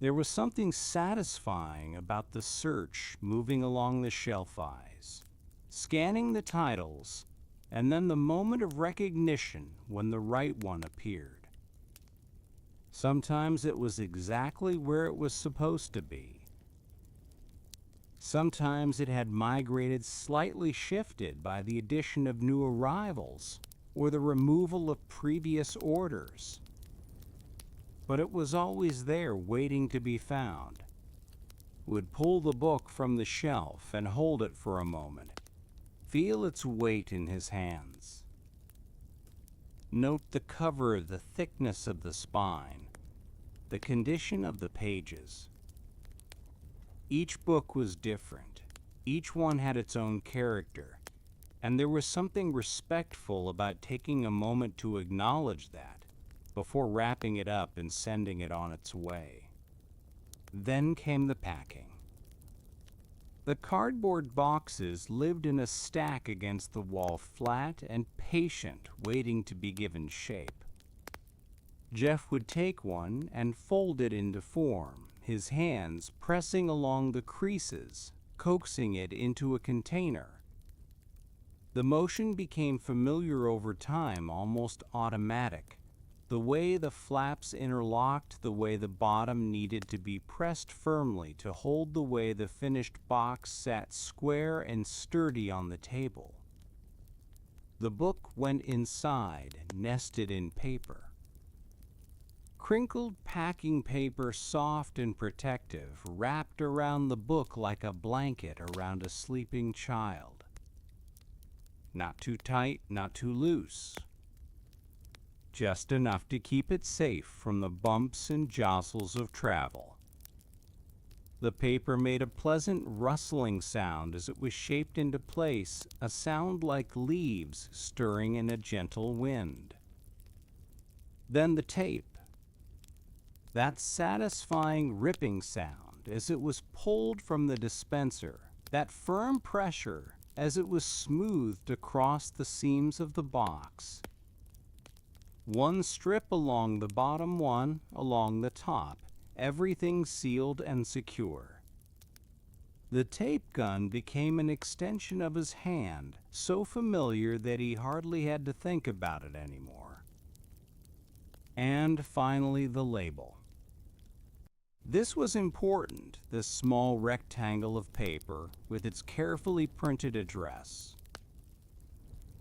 There was something satisfying about the search, moving along the shelf eyes, scanning the titles, and then the moment of recognition when the right one appeared. Sometimes it was exactly where it was supposed to be. Sometimes it had migrated, slightly shifted by the addition of new arrivals or the removal of previous orders. But it was always there, waiting to be found. Would pull the book from the shelf and hold it for a moment, feel its weight in his hands. Note the cover, the thickness of the spine, the condition of the pages. Each book was different. Each one had its own character, and there was something respectful about taking a moment to acknowledge that before wrapping it up and sending it on its way. Then came the packing. The cardboard boxes lived in a stack against the wall, flat and patient, waiting to be given shape. Jeff would take one and fold it into form, his hands pressing along the creases, coaxing it into a container. The motion became familiar over time, almost automatic. The way the flaps interlocked, the way the bottom needed to be pressed firmly to hold the way the finished box sat square and sturdy on the table. The book went inside, nested in paper. Crinkled packing paper, soft and protective, wrapped around the book like a blanket around a sleeping child. Not too tight, not too loose. Just enough to keep it safe from the bumps and jostles of travel. The paper made a pleasant rustling sound as it was shaped into place, a sound like leaves stirring in a gentle wind. Then the tape. That satisfying ripping sound as it was pulled from the dispenser, that firm pressure as it was smoothed across the seams of the box. One strip along the bottom, one along the top, everything sealed and secure. The tape gun became an extension of his hand, so familiar that he hardly had to think about it anymore. And finally, the label. This was important, this small rectangle of paper with its carefully printed address.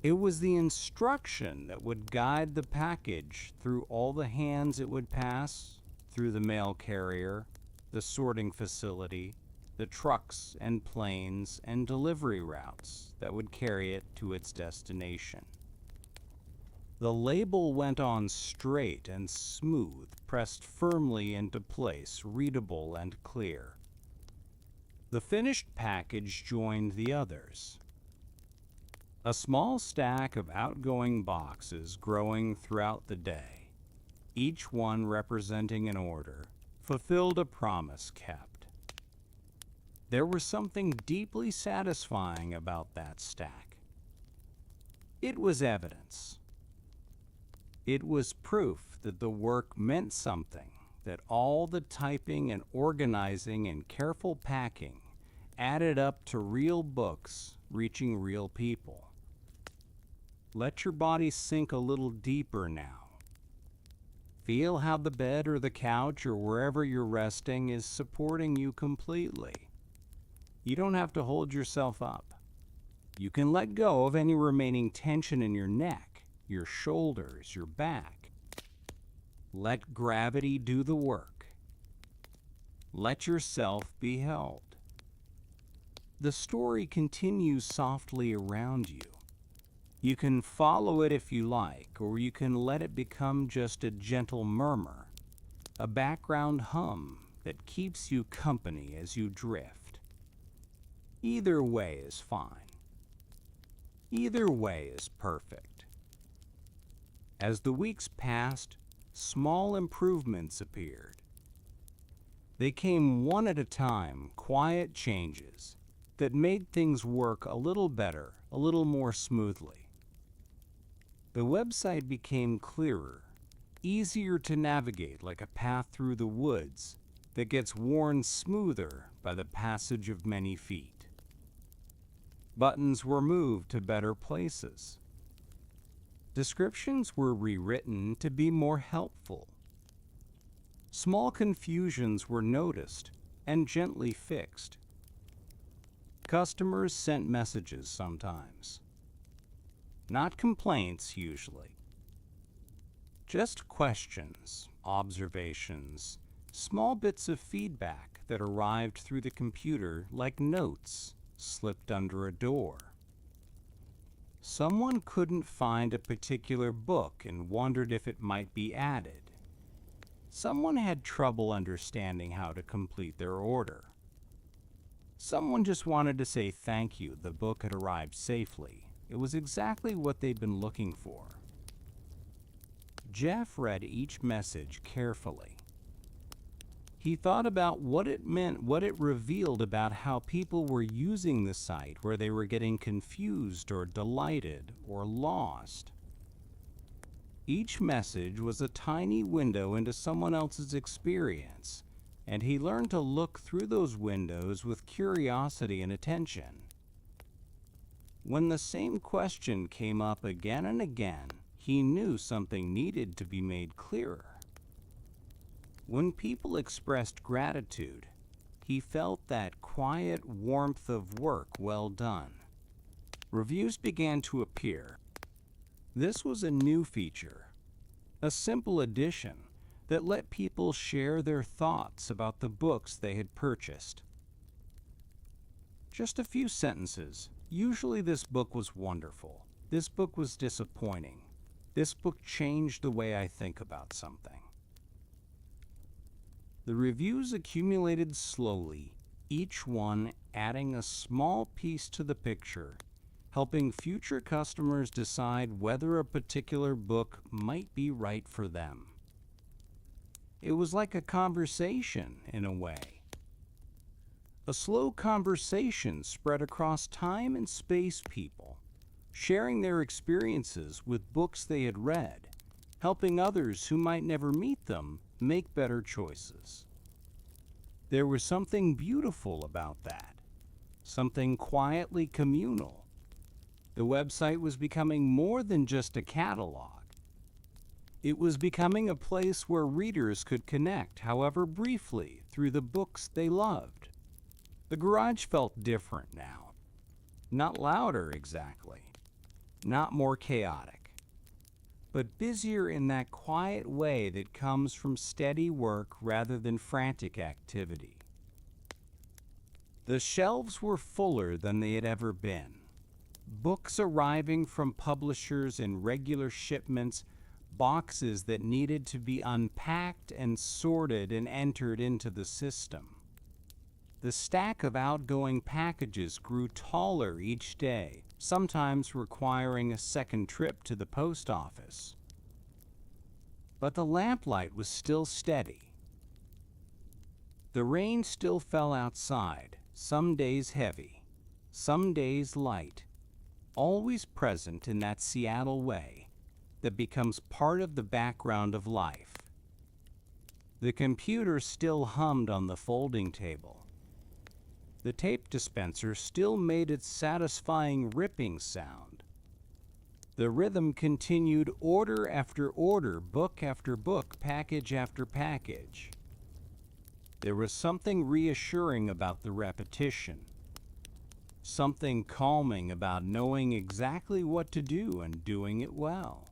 It was the instruction that would guide the package through all the hands it would pass, through the mail carrier, the sorting facility, the trucks and planes and delivery routes that would carry it to its destination. The label went on straight and smooth, pressed firmly into place, readable and clear. The finished package joined the others. A small stack of outgoing boxes growing throughout the day, each one representing an order, fulfilled a promise kept. There was something deeply satisfying about that stack. It was evidence. It was proof that the work meant something, that all the typing and organizing and careful packing added up to real books reaching real people. Let your body sink a little deeper now. Feel how the bed or the couch or wherever you're resting is supporting you completely. You don't have to hold yourself up. You can let go of any remaining tension in your neck, your shoulders, your back. Let gravity do the work. Let yourself be held. The story continues softly around you. You can follow it if you like, or you can let it become just a gentle murmur, a background hum that keeps you company as you drift. Either way is fine. Either way is perfect. As the weeks passed, small improvements appeared. They came one at a time, quiet changes that made things work a little better, a little more smoothly. The website became clearer, easier to navigate like a path through the woods that gets worn smoother by the passage of many feet. Buttons were moved to better places. Descriptions were rewritten to be more helpful. Small confusions were noticed and gently fixed. Customers sent messages sometimes. Not complaints usually. Just questions, observations, small bits of feedback that arrived through the computer like notes slipped under a door. Someone couldn't find a particular book and wondered if it might be added. Someone had trouble understanding how to complete their order. Someone just wanted to say thank you, the book had arrived safely. It was exactly what they'd been looking for. Jeff read each message carefully. He thought about what it meant, what it revealed about how people were using the site, where they were getting confused or delighted or lost. Each message was a tiny window into someone else's experience, and he learned to look through those windows with curiosity and attention. When the same question came up again and again, he knew something needed to be made clearer. When people expressed gratitude, he felt that quiet warmth of work well done. Reviews began to appear. This was a new feature, a simple addition that let people share their thoughts about the books they had purchased. Just a few sentences. Usually this book was wonderful. This book was disappointing. This book changed the way I think about something. The reviews accumulated slowly, each one adding a small piece to the picture, helping future customers decide whether a particular book might be right for them. It was like a conversation, in a way. A slow conversation spread across time and space people, sharing their experiences with books they had read, helping others who might never meet them make better choices. There was something beautiful about that. something quietly communal. The website was becoming more than just a catalog. It was becoming a place where readers could connect, however briefly, through the books they loved. The garage felt different now. Not louder exactly, not more chaotic, but busier in that quiet way that comes from steady work rather than frantic activity. The shelves were fuller than they had ever been. Books arriving from publishers in regular shipments, boxes that needed to be unpacked and sorted and entered into the system. The stack of outgoing packages grew taller each day, sometimes requiring a second trip to the post office. But the lamplight was still steady. The rain still fell outside, some days heavy, some days light, always present in that Seattle way that becomes part of the background of life. The computer still hummed on the folding table. The tape dispenser still made its satisfying ripping sound. The rhythm continued order after order, book after book, package after package. There was something reassuring about the repetition, something calming about knowing exactly what to do and doing it well.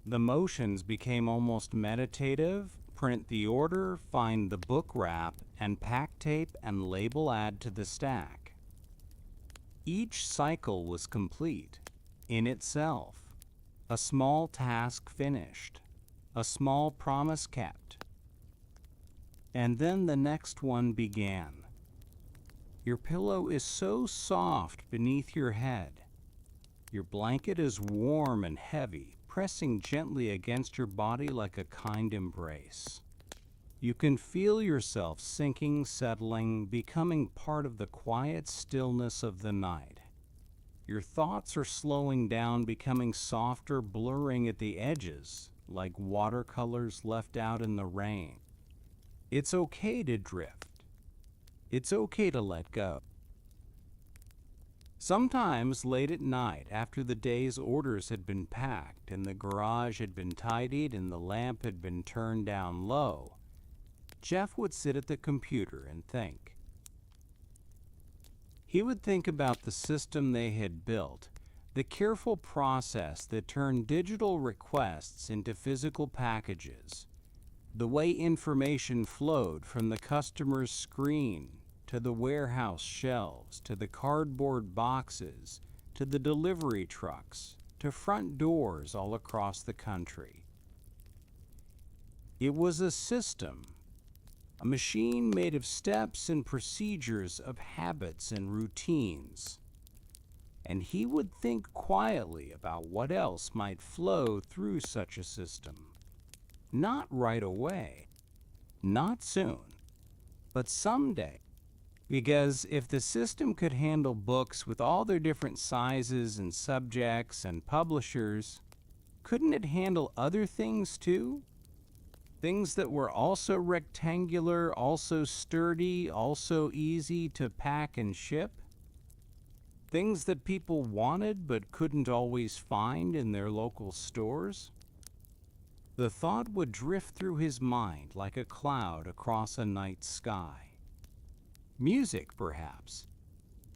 The motions became almost meditative: print the order, find the book wrap, and pack tape and label add to the stack. Each cycle was complete in itself, a small task finished, a small promise kept. And then the next one began. Your pillow is so soft beneath your head. Your blanket is warm and heavy, pressing gently against your body like a kind embrace. You can feel yourself sinking, settling, becoming part of the quiet stillness of the night. Your thoughts are slowing down, becoming softer, blurring at the edges, like watercolors left out in the rain. It's okay to drift. It's okay to let go. Sometimes late at night, after the day's orders had been packed and the garage had been tidied and the lamp had been turned down low, Jeff would sit at the computer and think. He would think about the system they had built, the careful process that turned digital requests into physical packages, the way information flowed from the customer's screen to the warehouse shelves, to the cardboard boxes, to the delivery trucks, to front doors all across the country. It was a system, a machine made of steps and procedures, of habits and routines. And he would think quietly about what else might flow through such a system. Not right away, not soon, but someday. Because if the system could handle books with all their different sizes and subjects and publishers, couldn't it handle other things too? Things that were also rectangular, also sturdy, also easy to pack and ship? Things that people wanted but couldn't always find in their local stores? The thought would drift through his mind like a cloud across a night sky. Music, perhaps.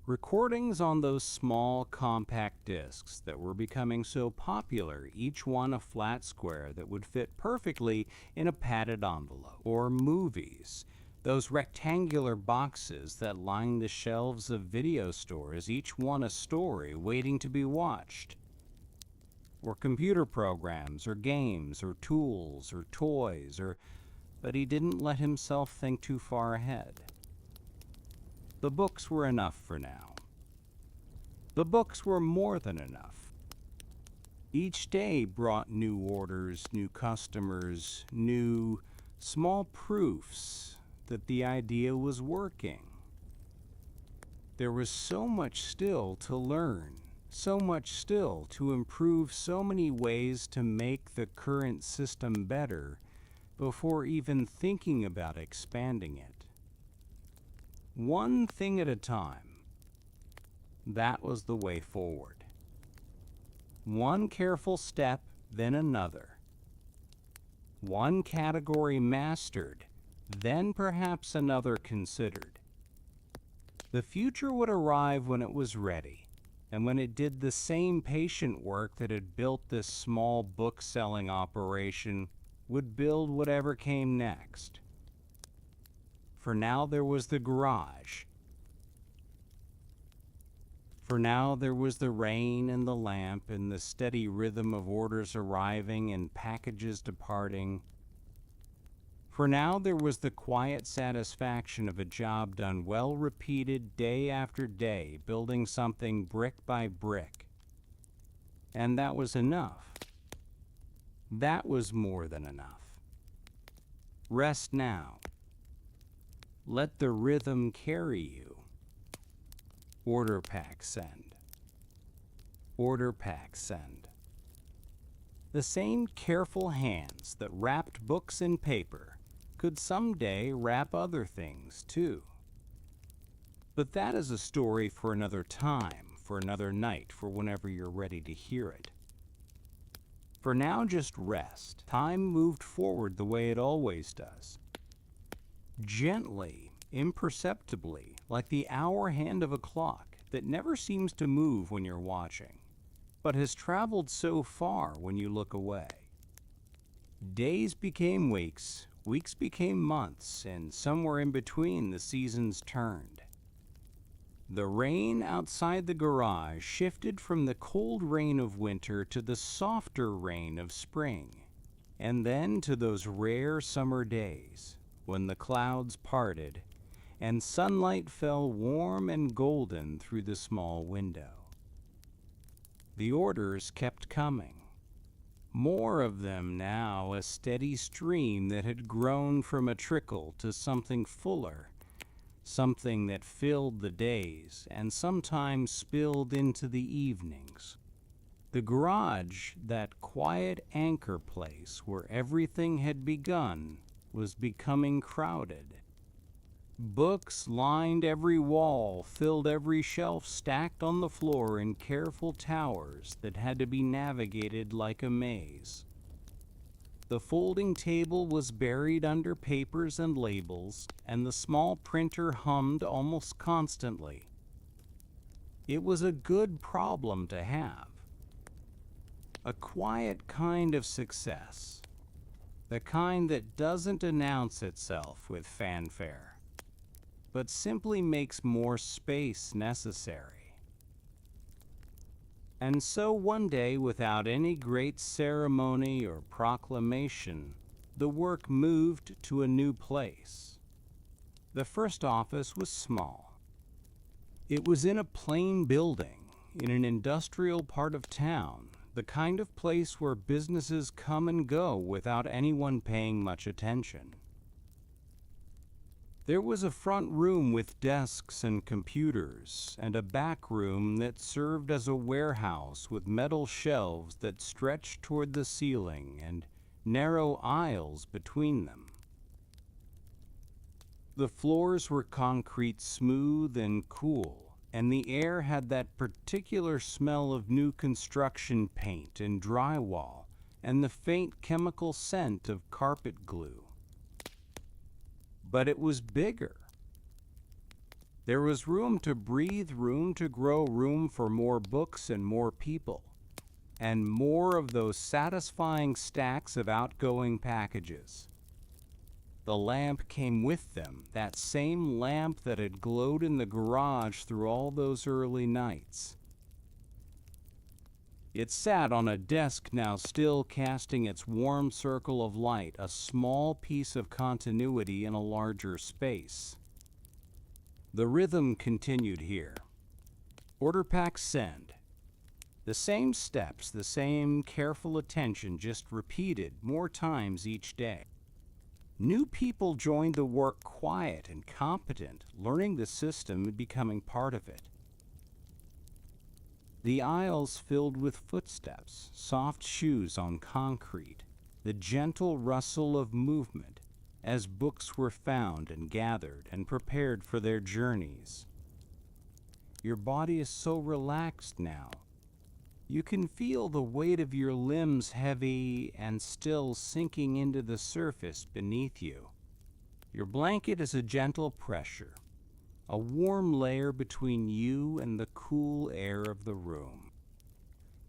Recordings on those small, compact discs that were becoming so popular, each one a flat square that would fit perfectly in a padded envelope. Or movies, those rectangular boxes that lined the shelves of video stores, each one a story waiting to be watched. Or computer programs, or games, or tools, or toys, but he didn't let himself think too far ahead. The books were enough for now. The books were more than enough. Each day brought new orders, new customers, new small proofs that the idea was working. There was so much still to learn, so much still to improve, so many ways to make the current system better before even thinking about expanding it. one thing at a time. That was the way forward. One careful step, then another. One category mastered, then perhaps another considered. The future would arrive when it was ready, and when it did the same patient work that had built this small book-selling operation would build whatever came next. For now there was the garage. For now there was the rain and the lamp and the steady rhythm of orders arriving and packages departing. For now there was the quiet satisfaction of a job done well repeated day after day, building something brick by brick. And that was enough. That was more than enough. Rest now. Let the rhythm carry you. Order pack send. Order pack send. The same careful hands that wrapped books in paper could someday wrap other things too. But that is a story for another time, for another night, for whenever you're ready to hear it. For now, just rest. Time moved forward the way it always does. Gently, imperceptibly, like the hour hand of a clock that never seems to move when you're watching, but has traveled so far when you look away. Days became weeks, weeks became months, and somewhere in between the seasons turned. The rain outside the garage shifted from the cold rain of winter to the softer rain of spring, and then to those rare summer days when the clouds parted and sunlight fell warm and golden through the small window. The orders kept coming. More of them now, a steady stream that had grown from a trickle to something fuller, something that filled the days and sometimes spilled into the evenings. The garage, that quiet anchor place where everything had begun, was becoming crowded. Books lined every wall, filled every shelf, stacked on the floor in careful towers that had to be navigated like a maze. The folding table was buried under papers and labels, and the small printer hummed almost constantly. It was a good problem to have. A quiet kind of success. The kind that doesn't announce itself with fanfare, but simply makes more space necessary. And so one day, without any great ceremony or proclamation, the work moved to a new place. The first office was small. It was in a plain building, in an industrial part of town, the kind of place where businesses come and go without anyone paying much attention. There was a front room with desks and computers, and a back room that served as a warehouse with metal shelves that stretched toward the ceiling and narrow aisles between them. The floors were concrete, smooth and cool, and the air had that particular smell of new construction paint and drywall and the faint chemical scent of carpet glue. But it was bigger. There was room to breathe, room to grow, room for more books and more people, and more of those satisfying stacks of outgoing packages. The lamp came with them, that same lamp that had glowed in the garage through all those early nights. It sat on a desk now, still casting its warm circle of light, a small piece of continuity in a larger space. The rhythm continued here. Order pack send. The same steps, the same careful attention, just repeated more times each day. New people joined the work, quiet and competent, learning the system and becoming part of it. The aisles filled with footsteps, soft shoes on concrete, the gentle rustle of movement, as books were found and gathered and prepared for their journeys. Your body is so relaxed now. You can feel the weight of your limbs heavy and still sinking into the surface beneath you. Your blanket is a gentle pressure, a warm layer between you and the cool air of the room.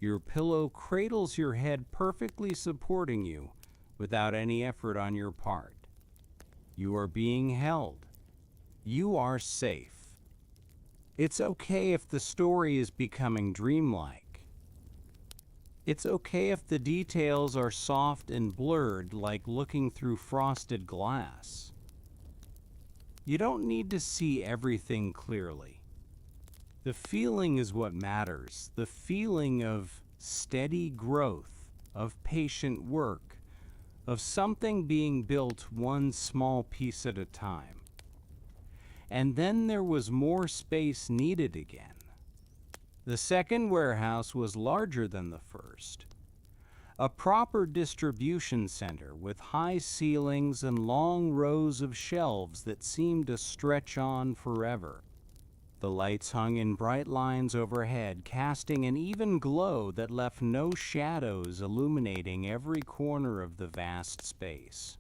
Your pillow cradles your head, perfectly supporting you without any effort on your part. You are being held. You are safe. It's okay if the story is becoming dreamlike. It's okay if the details are soft and blurred, like looking through frosted glass. You don't need to see everything clearly. The feeling is what matters, the feeling of steady growth, of patient work, of something being built one small piece at a time. And then there was more space needed again. The second warehouse was larger than the first. A proper distribution center with high ceilings and long rows of shelves that seemed to stretch on forever. The lights hung in bright lines overhead, casting an even glow that left no shadows, illuminating every corner of the vast space.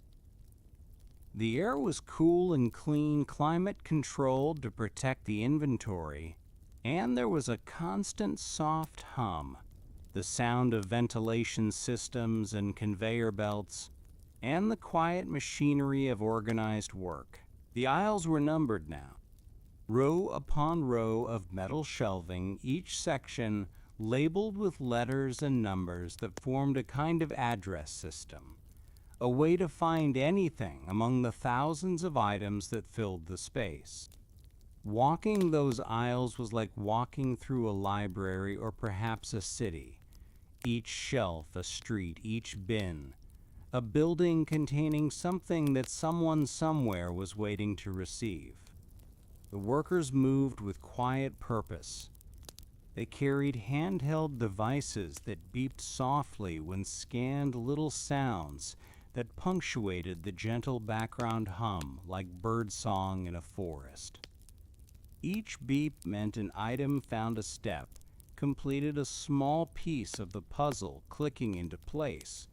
The air was cool and clean, climate-controlled to protect the inventory, and there was a constant soft hum, the sound of ventilation systems and conveyor belts, and the quiet machinery of organized work. The aisles were numbered now, row upon row of metal shelving, each section labeled with letters and numbers that formed a kind of address system, a way to find anything among the thousands of items that filled the space. Walking those aisles was like walking through a library or perhaps a city. Each shelf a street, each bin a building containing something that someone somewhere was waiting to receive. The workers moved with quiet purpose. They carried handheld devices that beeped softly when scanned, little sounds that punctuated the gentle background hum like birdsong in a forest. Each beep meant an item found a step, completed a small piece of the puzzle clicking into place.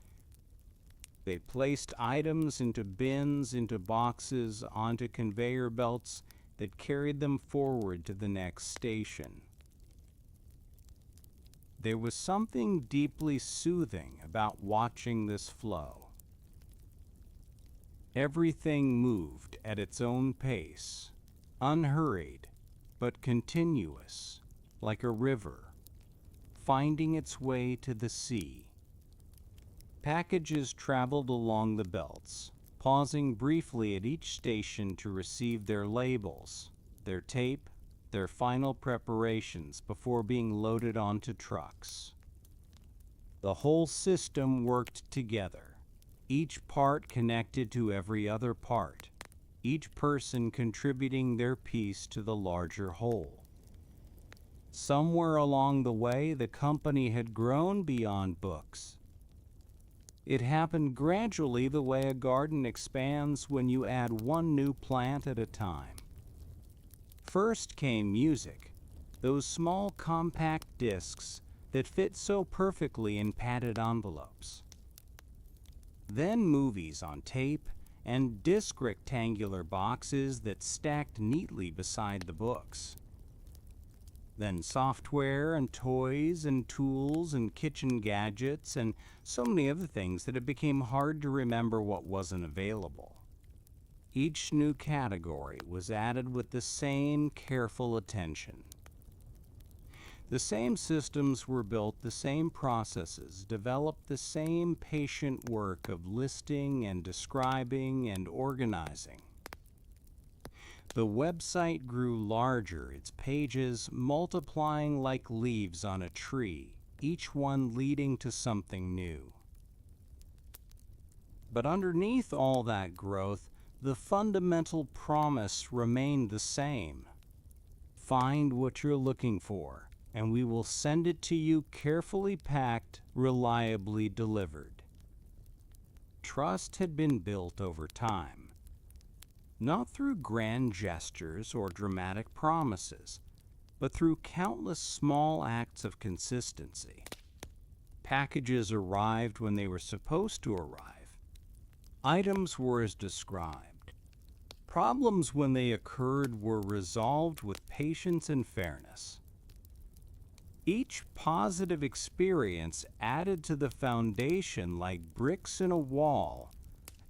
They placed items into bins, into boxes, onto conveyor belts that carried them forward to the next station. There was something deeply soothing about watching this flow. Everything moved at its own pace, unhurried, but continuous, like a river, finding its way to the sea. Packages traveled along the belts, pausing briefly at each station to receive their labels, their tape, their final preparations before being loaded onto trucks. The whole system worked together, each part connected to every other part, each person contributing their piece to the larger whole. Somewhere along the way, the company had grown beyond books. It happened gradually, the way a garden expands when you add one new plant at a time. First came music, those small compact discs that fit so perfectly in padded envelopes. Then movies on tape and disc rectangular boxes that stacked neatly beside the books. Then software and toys and tools and kitchen gadgets and so many other things that it became hard to remember what wasn't available. Each new category was added with the same careful attention. The same systems were built, the same processes developed, the same patient work of listing and describing and organizing. The website grew larger, its pages multiplying like leaves on a tree, each one leading to something new. But underneath all that growth, the fundamental promise remained the same. Find what you're looking for, and we will send it to you carefully packed, reliably delivered. Trust had been built over time, not through grand gestures or dramatic promises, but through countless small acts of consistency. Packages arrived when they were supposed to arrive. Items were as described. Problems, when they occurred, were resolved with patience and fairness. Each positive experience added to the foundation like bricks in a wall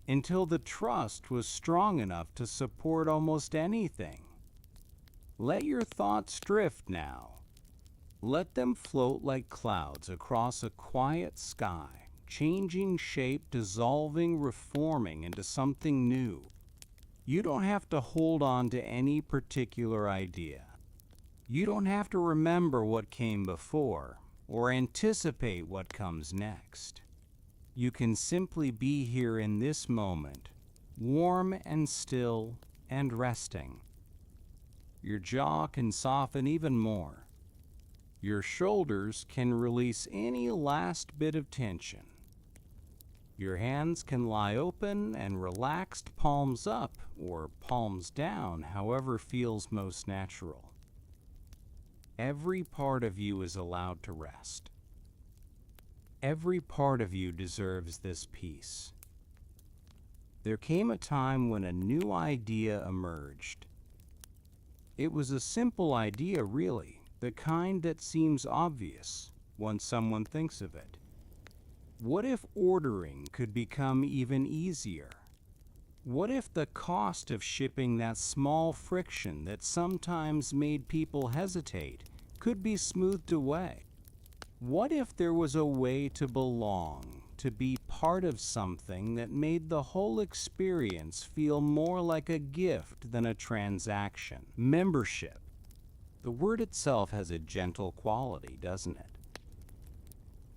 until the trust was strong enough to support almost anything. Let your thoughts drift now. Let them float like clouds across a quiet sky, changing shape, dissolving, reforming into something new. You don't have to hold on to any particular idea. You don't have to remember what came before or anticipate what comes next. You can simply be here in this moment, warm and still and resting. Your jaw can soften even more. Your shoulders can release any last bit of tension. Your hands can lie open and relaxed, palms up or palms down, however feels most natural. Every part of you is allowed to rest. Every part of you deserves this peace. There came a time when a new idea emerged. It was a simple idea, really, the kind that seems obvious once someone thinks of it. What if ordering could become even easier? What if the cost of shipping, that small friction that sometimes made people hesitate, could be smoothed away? What if there was a way to belong, to be part of something that made the whole experience feel more like a gift than a transaction? Membership. The word itself has a gentle quality, doesn't it?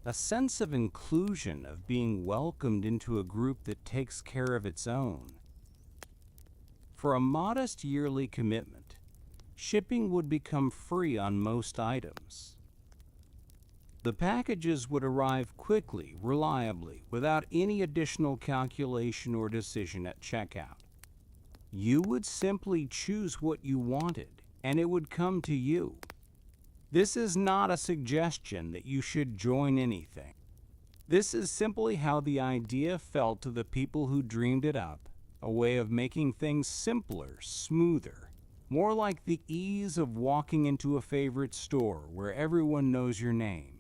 A sense of inclusion, of being welcomed into a group that takes care of its own. For a modest yearly commitment, shipping would become free on most items. The packages would arrive quickly, reliably, without any additional calculation or decision at checkout. You would simply choose what you wanted, and it would come to you. This is not a suggestion that you should join anything. This is simply how the idea felt to the people who dreamed it up, a way of making things simpler, smoother, more like the ease of walking into a favorite store where everyone knows your name.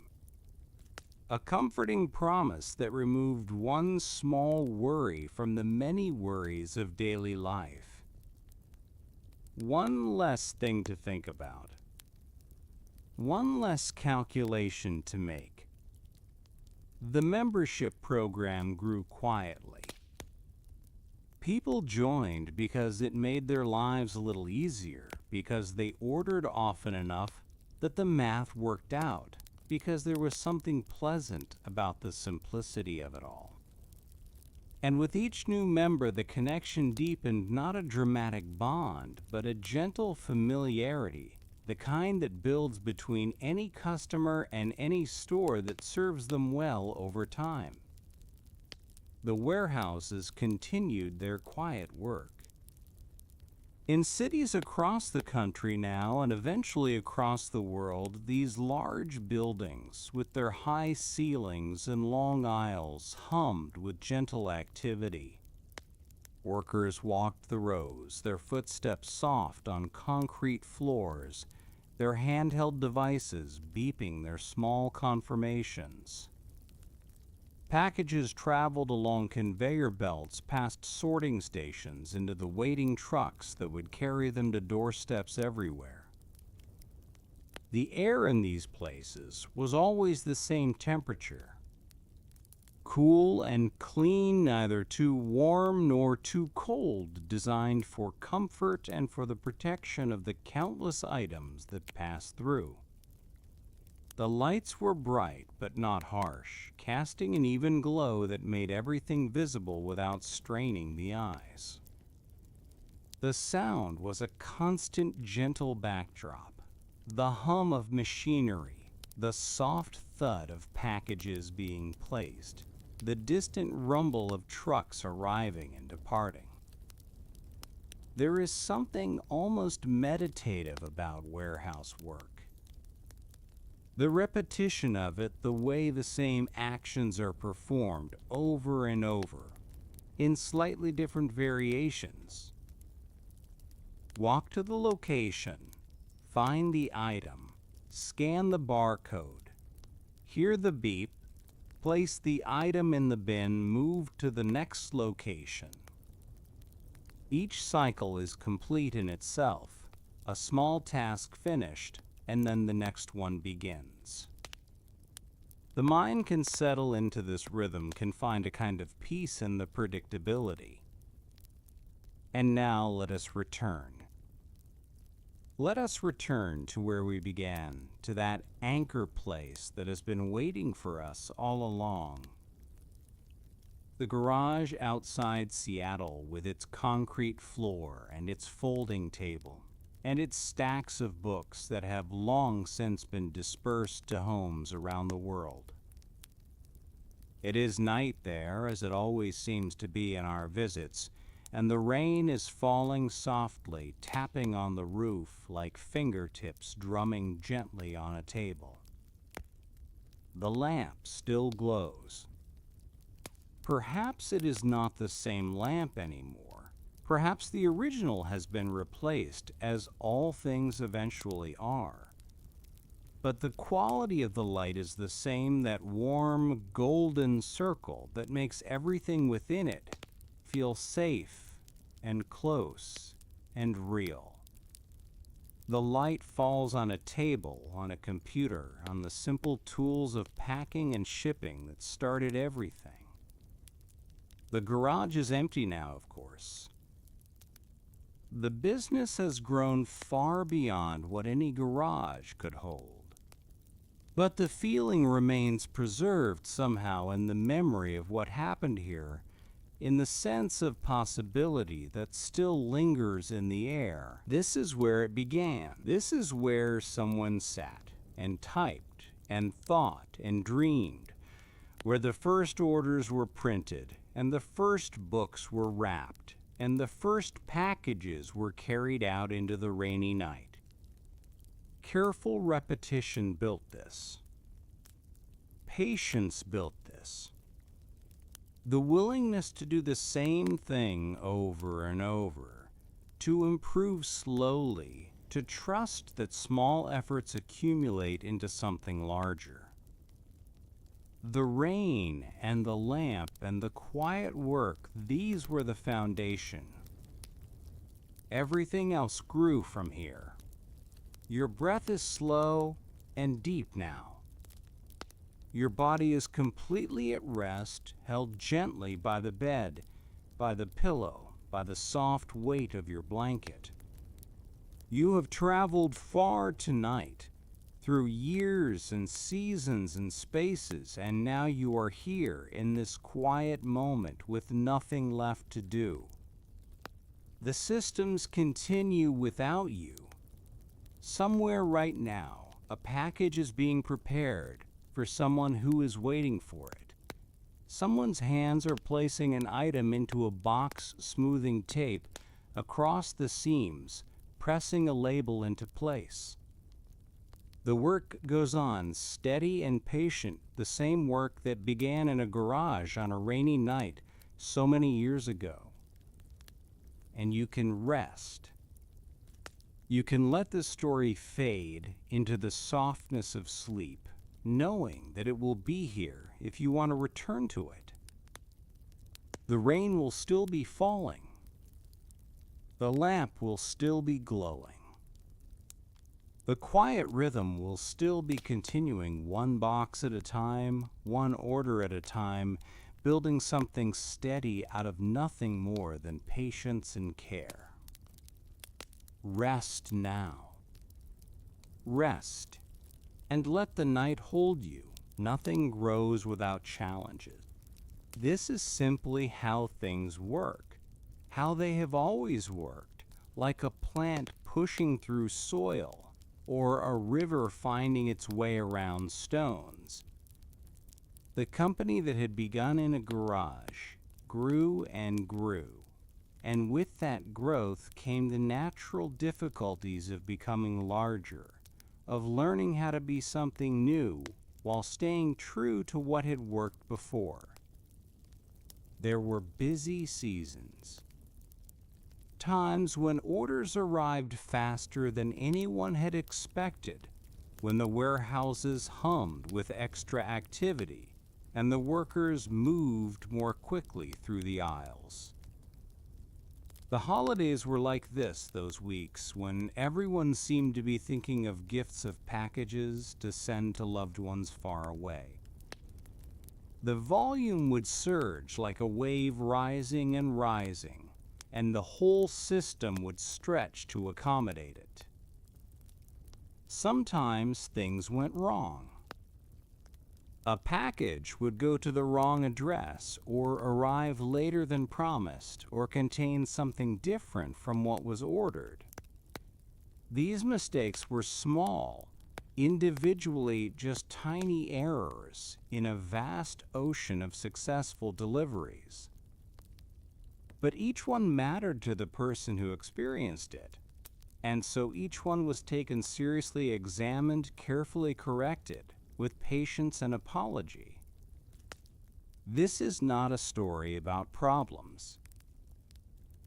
A comforting promise that removed one small worry from the many worries of daily life. One less thing to think about. One less calculation to make. The membership program grew quietly. People joined because it made their lives a little easier, because they ordered often enough that the math worked out, because there was something pleasant about the simplicity of it all. And with each new member, the connection deepened, not a dramatic bond, but a gentle familiarity, the kind that builds between any customer and any store that serves them well over time. The warehouses continued their quiet work. In cities across the country now, and eventually across the world, these large buildings, with their high ceilings and long aisles, hummed with gentle activity. Workers walked the rows, their footsteps soft on concrete floors, their handheld devices beeping their small confirmations. Packages traveled along conveyor belts past sorting stations into the waiting trucks that would carry them to doorsteps everywhere. The air in these places was always the same temperature. Cool and clean, neither too warm nor too cold, designed for comfort and for the protection of the countless items that passed through. The lights were bright but not harsh, casting an even glow that made everything visible without straining the eyes. The sound was a constant, gentle backdrop, the hum of machinery, the soft thud of packages being placed, the distant rumble of trucks arriving and departing. There is something almost meditative about warehouse work. The repetition of it, the way the same actions are performed over and over, in slightly different variations. Walk to the location, find the item, scan the barcode, hear the beep, place the item in the bin, move to the next location. Each cycle is complete in itself, a small task finished, and then the next one begins. The mind can settle into this rhythm, can find a kind of peace in the predictability. And now let us return. Let us return to where we began, to that anchor place that has been waiting for us all along. The garage outside Seattle, with its concrete floor and its folding table, and its stacks of books that have long since been dispersed to homes around the world. It is night there, as it always seems to be in our visits, and the rain is falling softly, tapping on the roof like fingertips drumming gently on a table. The lamp still glows. Perhaps it is not the same lamp anymore. Perhaps the original has been replaced, as all things eventually are. But the quality of the light is the same, that warm, golden circle that makes everything within it feel safe and close and real. The light falls on a table, on a computer, on the simple tools of packing and shipping that started everything. The garage is empty now, of course. The business has grown far beyond what any garage could hold. But the feeling remains preserved somehow in the memory of what happened here, in the sense of possibility that still lingers in the air. This is where it began. This is where someone sat and typed and thought and dreamed, where the first orders were printed and the first books were wrapped, and the first packages were carried out into the rainy night. Careful repetition built this. Patience built this. The willingness to do the same thing over and over, to improve slowly, to trust that small efforts accumulate into something larger. The rain and the lamp and the quiet work, these were the foundation. Everything else grew from here. Your breath is slow and deep now. Your body is completely at rest, held gently by the bed, by the pillow, by the soft weight of your blanket. You have traveled far tonight, through years and seasons and spaces, and now you are here in this quiet moment with nothing left to do. The systems continue without you. Somewhere right now, a package is being prepared for someone who is waiting for it. Someone's hands are placing an item into a box smoothing tape across the seams, pressing a label into place. The work goes on, steady and patient, the same work that began in a garage on a rainy night so many years ago. And you can rest. You can let the story fade into the softness of sleep, knowing that it will be here if you want to return to it. The rain will still be falling. The lamp will still be glowing. The quiet rhythm will still be continuing, one box at a time, one order at a time, building something steady out of nothing more than patience and care. Rest now. Rest, and let the night hold you. Nothing grows without challenges. This is simply how things work, how they have always worked, like a plant pushing through soil, or a river finding its way around stones. The company that had begun in a garage grew and grew, And with that growth came the natural difficulties of becoming larger, of learning how to be something new while staying true to what had worked before. There were busy seasons, times when orders arrived faster than anyone had expected, when the warehouses hummed with extra activity and the workers moved more quickly through the aisles. The holidays were like this those weeks when everyone seemed to be thinking of gifts of packages to send to loved ones far away. The volume would surge like a wave rising and rising, and the whole system would stretch to accommodate it. Sometimes things went wrong. A package would go to the wrong address or arrive later than promised or contain something different from what was ordered. These mistakes were small, individually just tiny errors in a vast ocean of successful deliveries. But each one mattered to the person who experienced it, and so each one was taken seriously, examined, carefully corrected, with patience and apology. This is not a story about problems.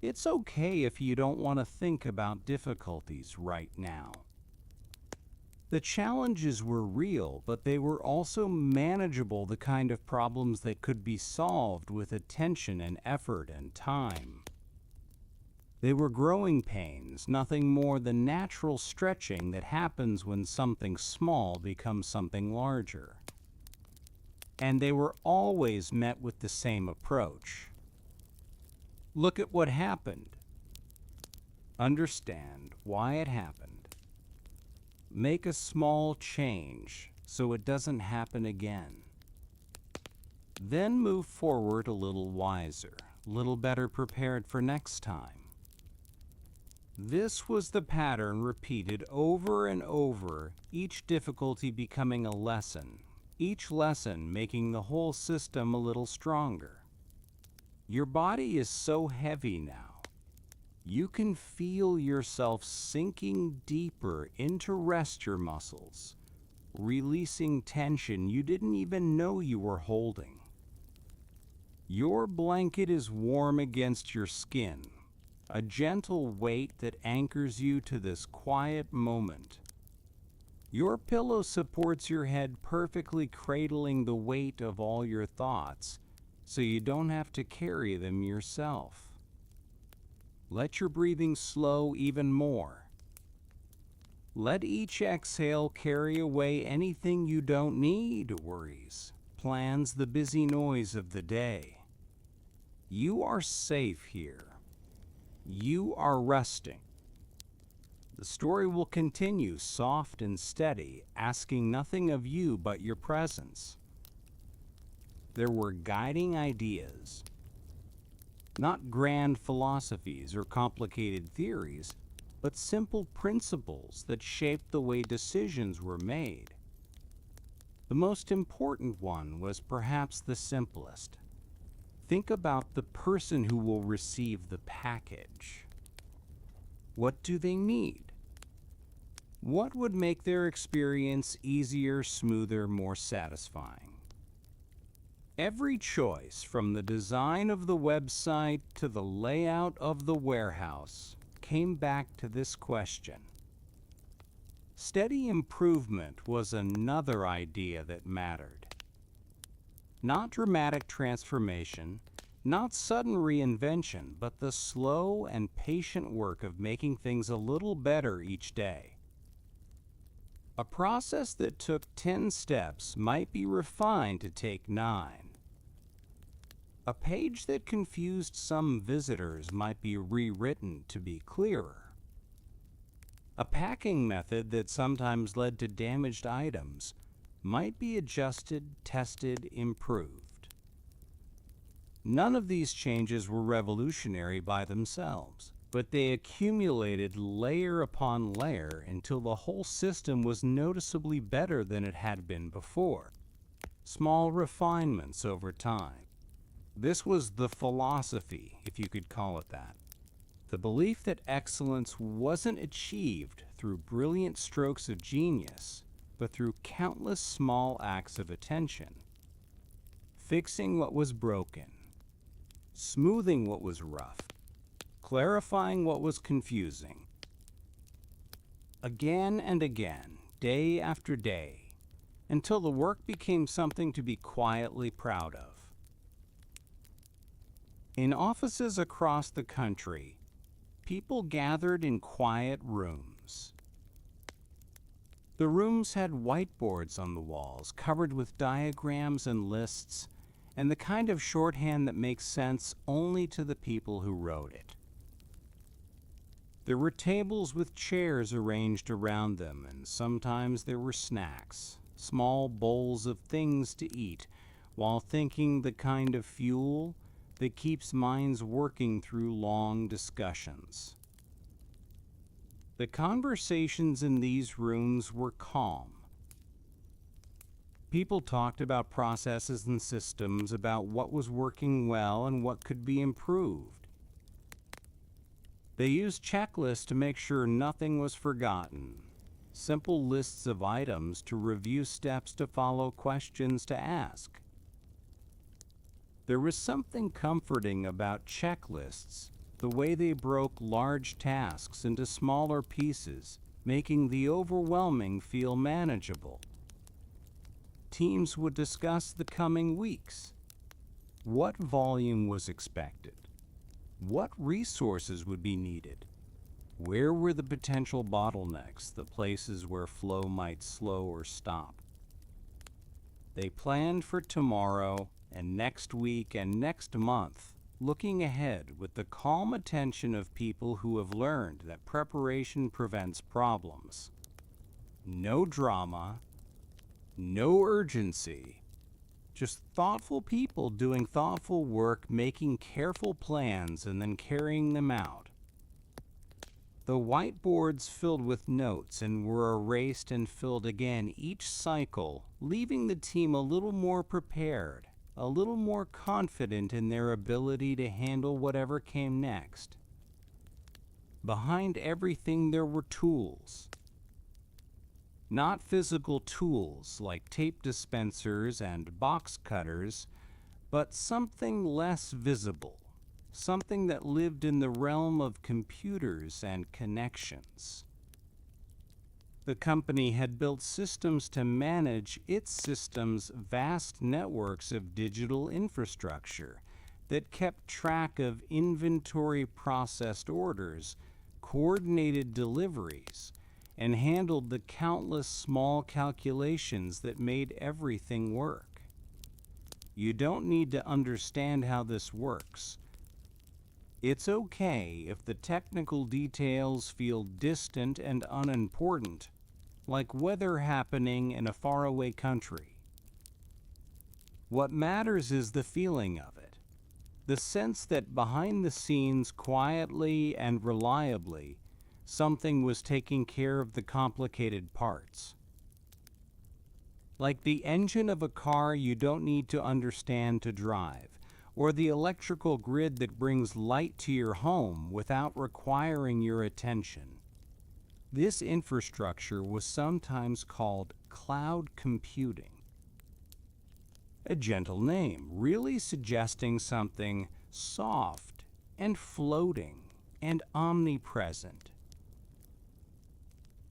It's okay if you don't want to think about difficulties right now. The challenges were real, but they were also manageable, the kind of problems that could be solved with attention and effort and time. They were growing pains, nothing more than natural stretching that happens when something small becomes something larger. And they were always met with the same approach. Look at what happened. Understand why it happened. Make a small change so it doesn't happen again. Then move forward a little wiser, a little better prepared for next time. This was the pattern repeated over and over, each difficulty becoming a lesson, each lesson making the whole system a little stronger. Your body is so heavy now. You can feel yourself sinking deeper into rest your muscles, releasing tension you didn't even know you were holding. Your blanket is warm against your skin, a gentle weight that anchors you to this quiet moment. Your pillow supports your head, perfectly cradling the weight of all your thoughts, so you don't have to carry them yourself. Let your breathing slow even more. Let each exhale carry away anything you don't need: worries, plans, the busy noise of the day. You are safe here. You are resting. The story will continue soft and steady, asking nothing of you but your presence. There were guiding ideas, not grand philosophies or complicated theories, but simple principles that shaped the way decisions were made. The most important one was perhaps the simplest. Think about the person who will receive the package. What do they need? What would make their experience easier, smoother, more satisfying? Every choice, from the design of the website to the layout of the warehouse, came back to this question. Steady improvement was another idea that mattered. Not dramatic transformation, not sudden reinvention, but the slow and patient work of making things a little better each day. A process that took 10 steps might be refined to take 9. A page that confused some visitors might be rewritten to be clearer. A packing method that sometimes led to damaged items might be adjusted, tested, improved. None of these changes were revolutionary by themselves, but they accumulated layer upon layer until the whole system was noticeably better than it had been before. Small refinements over time. This was the philosophy, if you could call it that. The belief that excellence wasn't achieved through brilliant strokes of genius, but through countless small acts of attention. Fixing what was broken, smoothing what was rough, clarifying what was confusing. Again and again, day after day, until the work became something to be quietly proud of. In offices across the country, people gathered in quiet rooms. The rooms had whiteboards on the walls covered with diagrams and lists, and the kind of shorthand that makes sense only to the people who wrote it. There were tables with chairs arranged around them, and sometimes there were snacks, small bowls of things to eat, while thinking, the kind of fuel that keeps minds working through long discussions. The conversations in these rooms were calm. People talked about processes and systems, about what was working well and what could be improved. They used checklists to make sure nothing was forgotten, simple lists of items to review, steps to follow, questions to ask. There was something comforting about checklists, the way they broke large tasks into smaller pieces, making the overwhelming feel manageable. Teams would discuss the coming weeks. What volume was expected? What resources would be needed? Where were the potential bottlenecks, the places where flow might slow or stop? They planned for tomorrow and next week and next month, looking ahead with the calm attention of people who have learned that preparation prevents problems. No drama, no urgency, just thoughtful people doing thoughtful work, making careful plans, and then carrying them out. The whiteboards filled with notes and were erased and filled again each cycle, leaving the team a little more prepared, a little more confident in their ability to handle whatever came next. Behind everything there were tools. Not physical tools like tape dispensers and box cutters, but something less visible, something that lived in the realm of computers and connections. The company had built systems to manage its system's vast networks of digital infrastructure that kept track of inventory, processed orders, coordinated deliveries, and handled the countless small calculations that made everything work. You don't need to understand how this works. It's okay if the technical details feel distant and unimportant, like weather happening in a faraway country. What matters is the feeling of it, the sense that behind the scenes, quietly and reliably, something was taking care of the complicated parts. Like the engine of a car you don't need to understand to drive, or the electrical grid that brings light to your home without requiring your attention. This infrastructure was sometimes called cloud computing. A gentle name, really suggesting something soft and floating and omnipresent.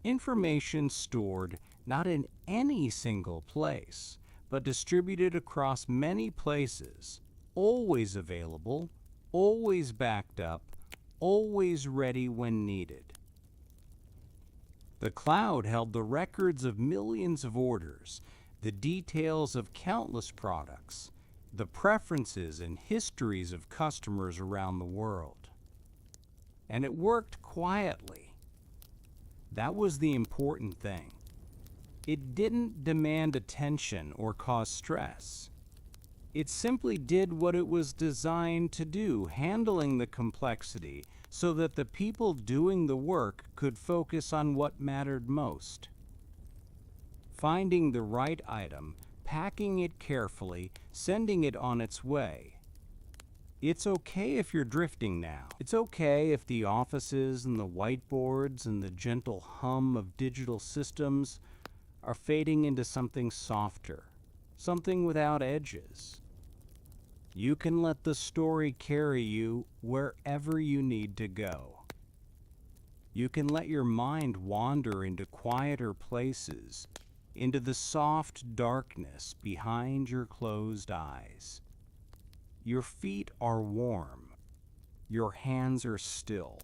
Information stored not in any single place, but distributed across many places, always available, always backed up, always ready when needed. The cloud held the records of millions of orders, the details of countless products, the preferences and histories of customers around the world. And it worked quietly. That was the important thing. It didn't demand attention or cause stress. It simply did what it was designed to do, handling the complexity so that the people doing the work could focus on what mattered most. Finding the right item, packing it carefully, sending it on its way. It's okay if you're drifting now. It's okay if the offices and the whiteboards and the gentle hum of digital systems are fading into something softer, something without edges. You can let the story carry you wherever you need to go. You can let your mind wander into quieter places, into the soft darkness behind your closed eyes. Your feet are warm. Your hands are still.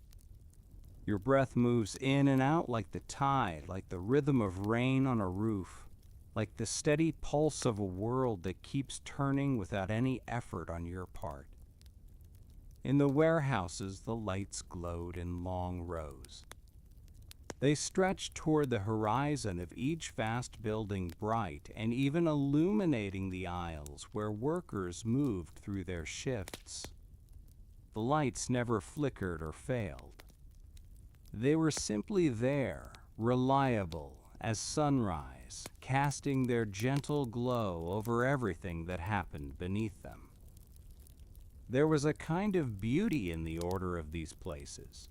Your breath moves in and out like the tide, like the rhythm of rain on a roof, like the steady pulse of a world that keeps turning without any effort on your part. In the warehouses, the lights glowed in long rows. They stretched toward the horizon of each vast building, bright and even illuminating the aisles where workers moved through their shifts. The lights never flickered or failed. They were simply there, reliable as sunrise, casting their gentle glow over everything that happened beneath them. There was a kind of beauty in the order of these places.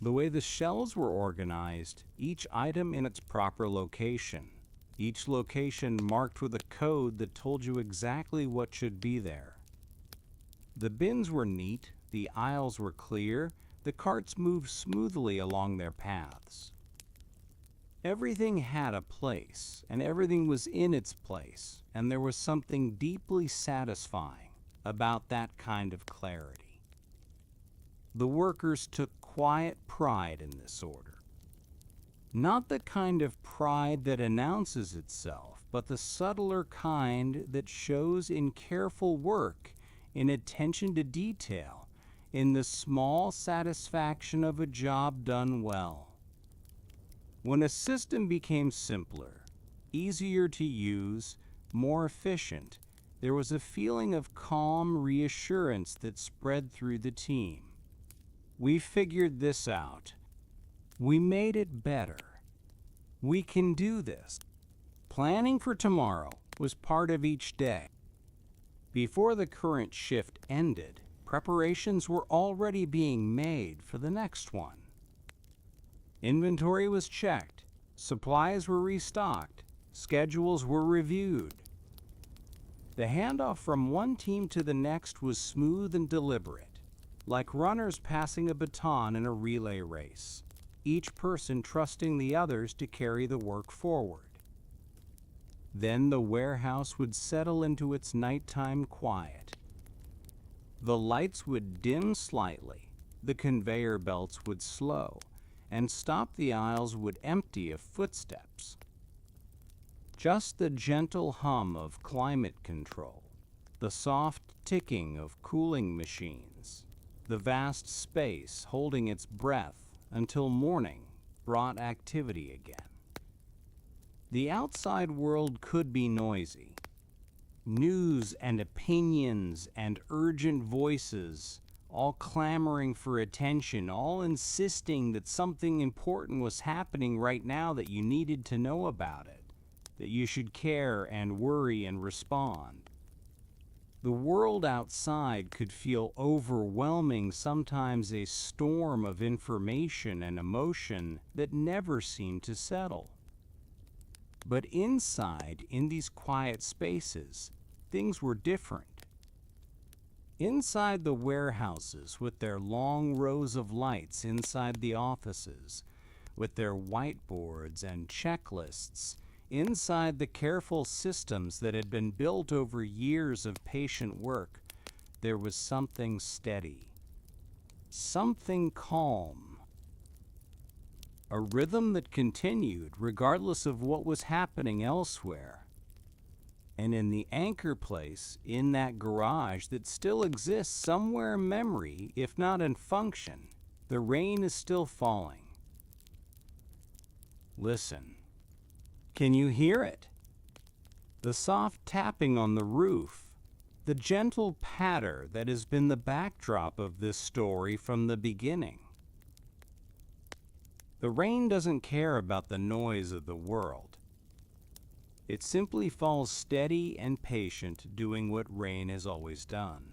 The way the shelves were organized, each item in its proper location, each location marked with a code that told you exactly what should be there. The bins were neat, the aisles were clear, the carts moved smoothly along their paths. Everything had a place, and everything was in its place, and there was something deeply satisfying about that kind of clarity. The workers took quiet pride in this order. Not the kind of pride that announces itself, but the subtler kind that shows in careful work, in attention to detail, in the small satisfaction of a job done well. When a system became simpler, easier to use, more efficient, there was a feeling of calm reassurance that spread through the team. We figured this out. We made it better. We can do this. Planning for tomorrow was part of each day. Before the current shift ended, preparations were already being made for the next one. Inventory was checked, supplies were restocked, schedules were reviewed. The handoff from one team to the next was smooth and deliberate, like runners passing a baton in a relay race, each person trusting the others to carry the work forward. Then the warehouse would settle into its nighttime quiet. The lights would dim slightly, the conveyor belts would slow, and stop the aisles would empty of footsteps. Just the gentle hum of climate control, the soft ticking of cooling machines, the vast space holding its breath until morning brought activity again. The outside world could be noisy. News and opinions and urgent voices, all clamoring for attention, all insisting that something important was happening right now, that you needed to know about it, that you should care and worry and respond. The world outside could feel overwhelming, sometimes a storm of information and emotion that never seemed to settle. But inside, in these quiet spaces, things were different. Inside the warehouses, with their long rows of lights inside the offices, with their whiteboards and checklists, inside the careful systems that had been built over years of patient work, there was something steady, something calm. A rhythm that continued regardless of what was happening elsewhere. And in the anchor place, in that garage that still exists somewhere in memory, if not in function, the rain is still falling. Listen. Can you hear it? The soft tapping on the roof, the gentle patter that has been the backdrop of this story from the beginning. The rain doesn't care about the noise of the world. It simply falls steady and patient, doing what rain has always done.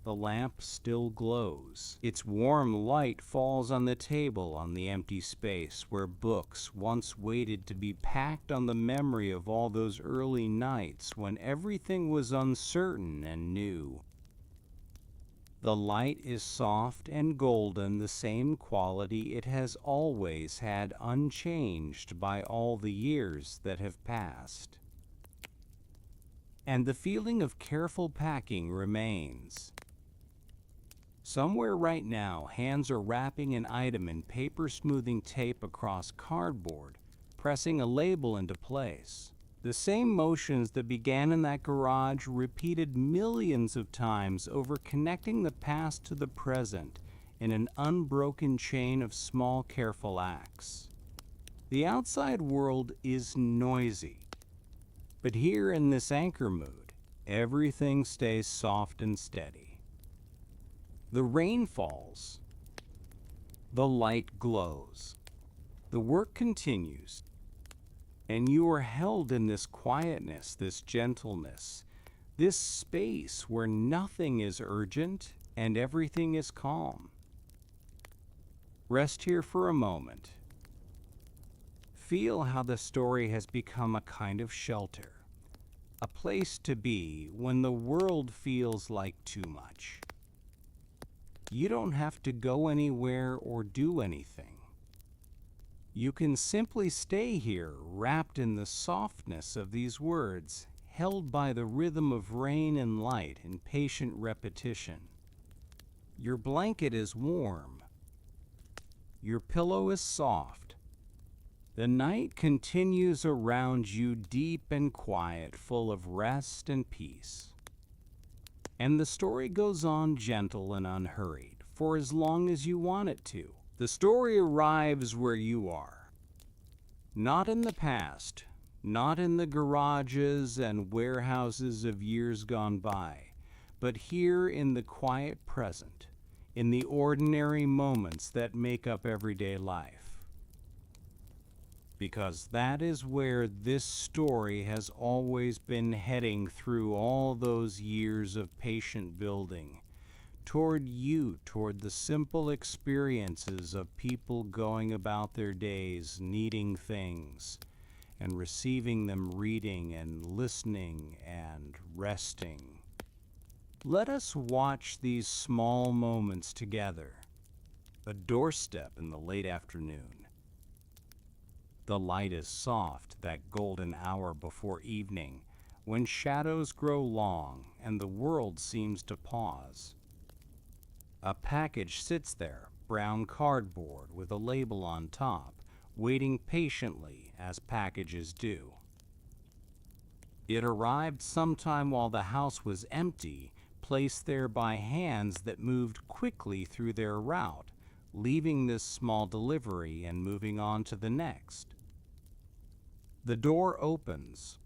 The lamp still glows. Its warm light falls on the table on the empty space where books once waited to be packed on the memory of all those early nights when everything was uncertain and new. The light is soft and golden, the same quality it has always had, unchanged by all the years that have passed. And the feeling of careful packing remains. Somewhere right now, hands are wrapping an item in paper smoothing tape across cardboard, pressing a label into place. The same motions that began in that garage, repeated millions of times over, connecting the past to the present in an unbroken chain of small, careful acts. The outside world is noisy, but here in this anchor mood, everything stays soft and steady. The rain falls. The light glows. The work continues. And you are held in this quietness, this gentleness, this space where nothing is urgent and everything is calm. Rest here for a moment. Feel how the story has become a kind of shelter, a place to be when the world feels like too much. You don't have to go anywhere or do anything. You can simply stay here, wrapped in the softness of these words, held by the rhythm of rain and light in patient repetition. Your blanket is warm. Your pillow is soft. The night continues around you, deep and quiet, full of rest and peace. And the story goes on gentle and unhurried for as long as you want it to. The story arrives where you are. Not in the past, not in the garages and warehouses of years gone by, but here in the quiet present, in the ordinary moments that make up everyday life. Because that is where this story has always been heading through all those years of patient building, toward you, toward the simple experiences of people going about their days, needing things, and receiving them, reading and listening and resting. Let us watch these small moments together. A doorstep in the late afternoon. The light is soft, that golden hour before evening, when shadows grow long and the world seems to pause. A package sits there, brown cardboard with a label on top, waiting patiently as packages do. It arrived sometime while the house was empty, placed there by hands that moved quickly through their route, leaving this small delivery and moving on to the next. The door opens.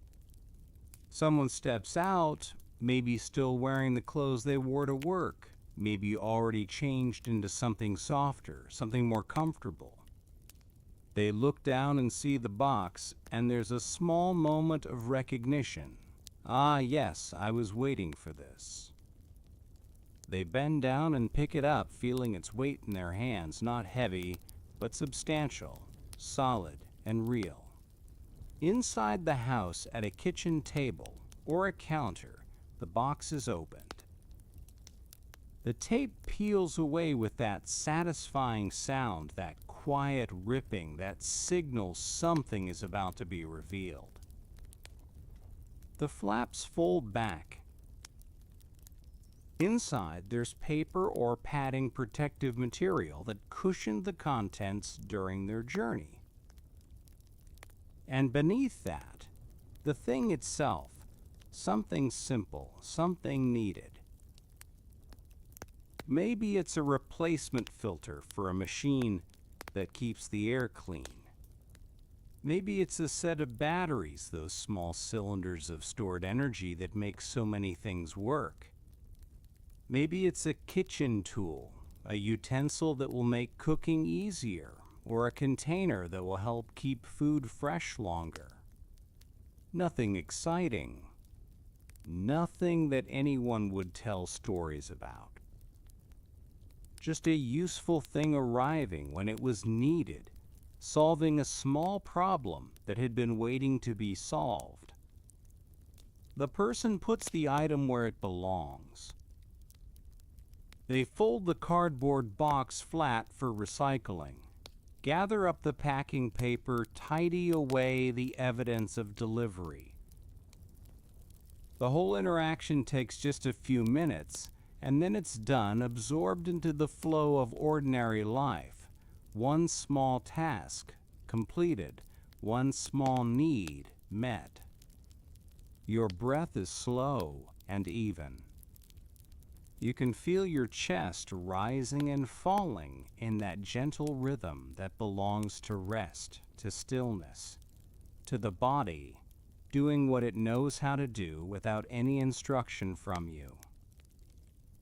Someone steps out, maybe still wearing the clothes they wore to work, maybe already changed into something softer, something more comfortable. They look down and see the box, and there's a small moment of recognition. Ah, yes, I was waiting for this. They bend down and pick it up, feeling its weight in their hands, not heavy, but substantial, solid, and real. Inside the house, at a kitchen table or a counter, the box is opened. The tape peels away with that satisfying sound, that quiet ripping, that signals something is about to be revealed. The flaps fold back. Inside, there's paper or padding protective material that cushioned the contents during their journey. And beneath that, the thing itself, something simple, something needed. Maybe it's a replacement filter for a machine that keeps the air clean. Maybe it's a set of batteries, those small cylinders of stored energy that make so many things work. Maybe it's a kitchen tool, a utensil that will make cooking easier, or a container that will help keep food fresh longer. Nothing exciting, Nothing that anyone would tell stories about. Just a useful thing arriving when it was needed, solving a small problem that had been waiting to be solved. The person puts the item where it belongs. They fold the cardboard box flat for recycling, gather up the packing paper, tidy away the evidence of delivery. The whole interaction takes just a few minutes, and then it's done, absorbed into the flow of ordinary life. One small task completed, one small need met. Your breath is slow and even. You can feel your chest rising and falling in that gentle rhythm that belongs to rest, to stillness, to the body doing what it knows how to do without any instruction from you.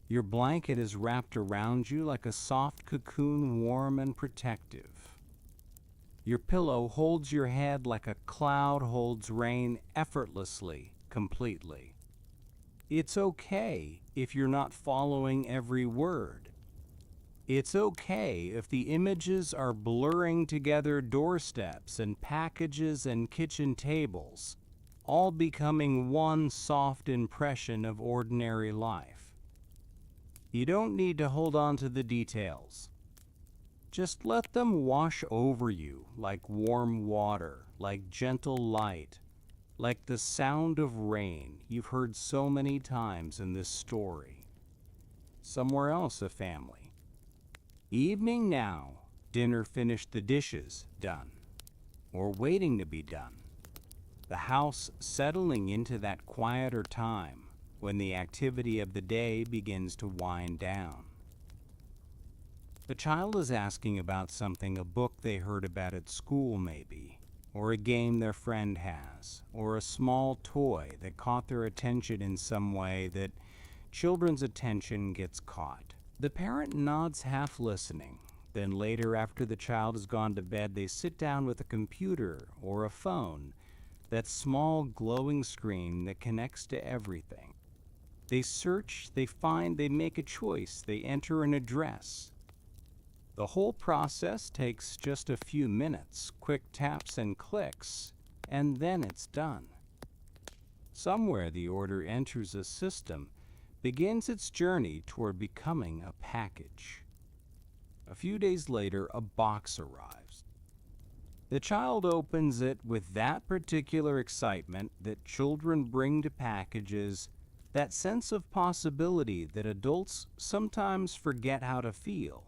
Your blanket is wrapped around you like a soft cocoon, warm and protective. Your pillow holds your head like a cloud holds rain, effortlessly, completely. It's okay if you're not following every word. It's okay if the images are blurring together, doorsteps and packages and kitchen tables, all becoming one soft impression of ordinary life. You don't need to hold on to the details. Just let them wash over you like warm water, like gentle light, like the sound of rain you've heard so many times in this story. Somewhere else a family. Evening now, dinner finished, the dishes done, or waiting to be done. The house settling into that quieter time when the activity of the day begins to wind down. The child is asking about something, a book they heard about at school maybe, or a game their friend has, or a small toy that caught their attention in some way that children's attention gets caught. The parent nods, half listening. Then later, after the child has gone to bed, they sit down with a computer or a phone, that small glowing screen that connects to everything. They search, they find, they make a choice, they enter an address. The whole process takes just a few minutes, quick taps and clicks, and then it's done. Somewhere the order enters a system, begins its journey toward becoming a package. A few days later, a box arrives. The child opens it with that particular excitement that children bring to packages, that sense of possibility that adults sometimes forget how to feel.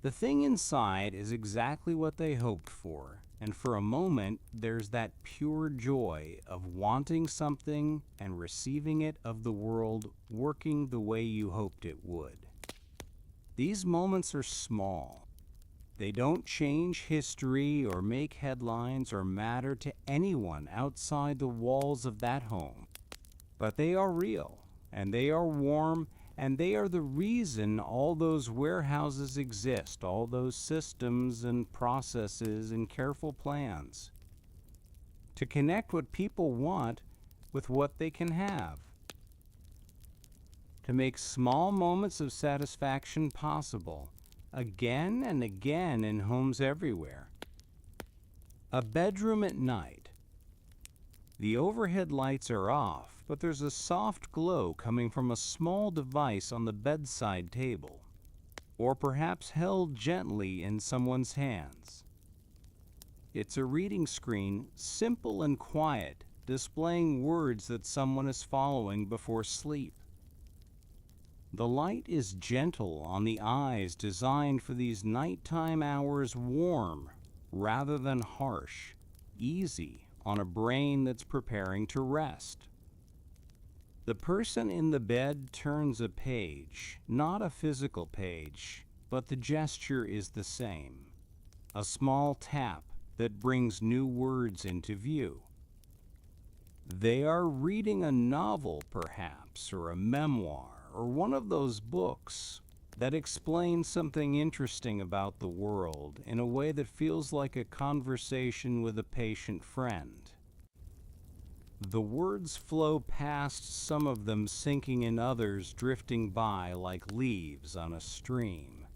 The thing inside is exactly what they hoped for, and for a moment there's that pure joy of wanting something and receiving it, of the world working the way you hoped it would. These moments are small. They don't change history or make headlines or matter to anyone outside the walls of that home, but they are real, and they are warm, and they are the reason all those warehouses exist, all those systems and processes and careful plans, to connect what people want with what they can have, to make small moments of satisfaction possible, again and again in homes everywhere. A bedroom at night. The overhead lights are off, but there's a soft glow coming from a small device on the bedside table, or perhaps held gently in someone's hands. It's a reading screen, simple and quiet, displaying words that someone is following before sleep. The light is gentle on the eyes, designed for these nighttime hours, warm rather than harsh, easy on a brain that's preparing to rest. The person in the bed turns a page, not a physical page, but the gesture is the same. A small tap that brings new words into view. They are reading a novel, perhaps, or a memoir, or one of those books that explains something interesting about the world in a way that feels like a conversation with a patient friend. The words flow past, some of them sinking in, others drifting by like leaves on a stream.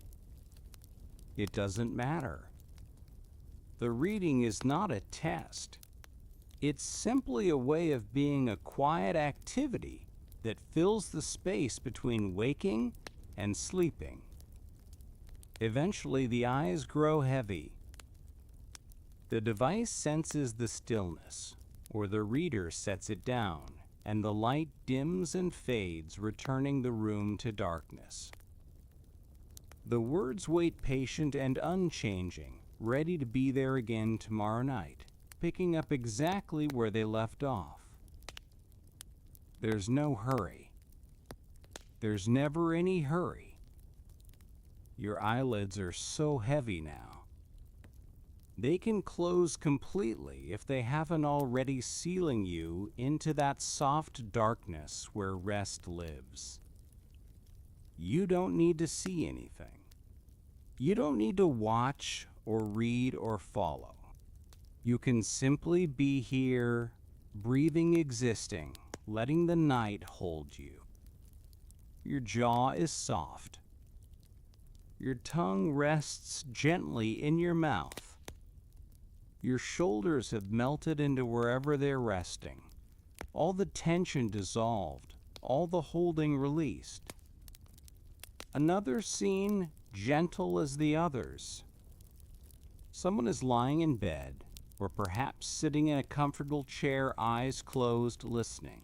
It doesn't matter. The reading is not a test. It's simply a way of being, a quiet activity that fills the space between waking and sleeping. Eventually, the eyes grow heavy. The device senses the stillness, or the reader sets it down, and the light dims and fades, returning the room to darkness. The words wait patient and unchanging, ready to be there again tomorrow night, picking up exactly where they left off. There's no hurry. There's never any hurry. Your eyelids are so heavy now. They can close completely if they haven't already, sealing you into that soft darkness where rest lives. You don't need to see anything. You don't need to watch or read or follow. You can simply be here, breathing, existing, letting the night hold you. Your jaw is soft. Your tongue rests gently in your mouth. Your shoulders have melted into wherever they're resting, all the tension dissolved, all the holding released. Another scene, gentle as the others. Someone is lying in bed, or perhaps sitting in a comfortable chair, eyes closed, listening.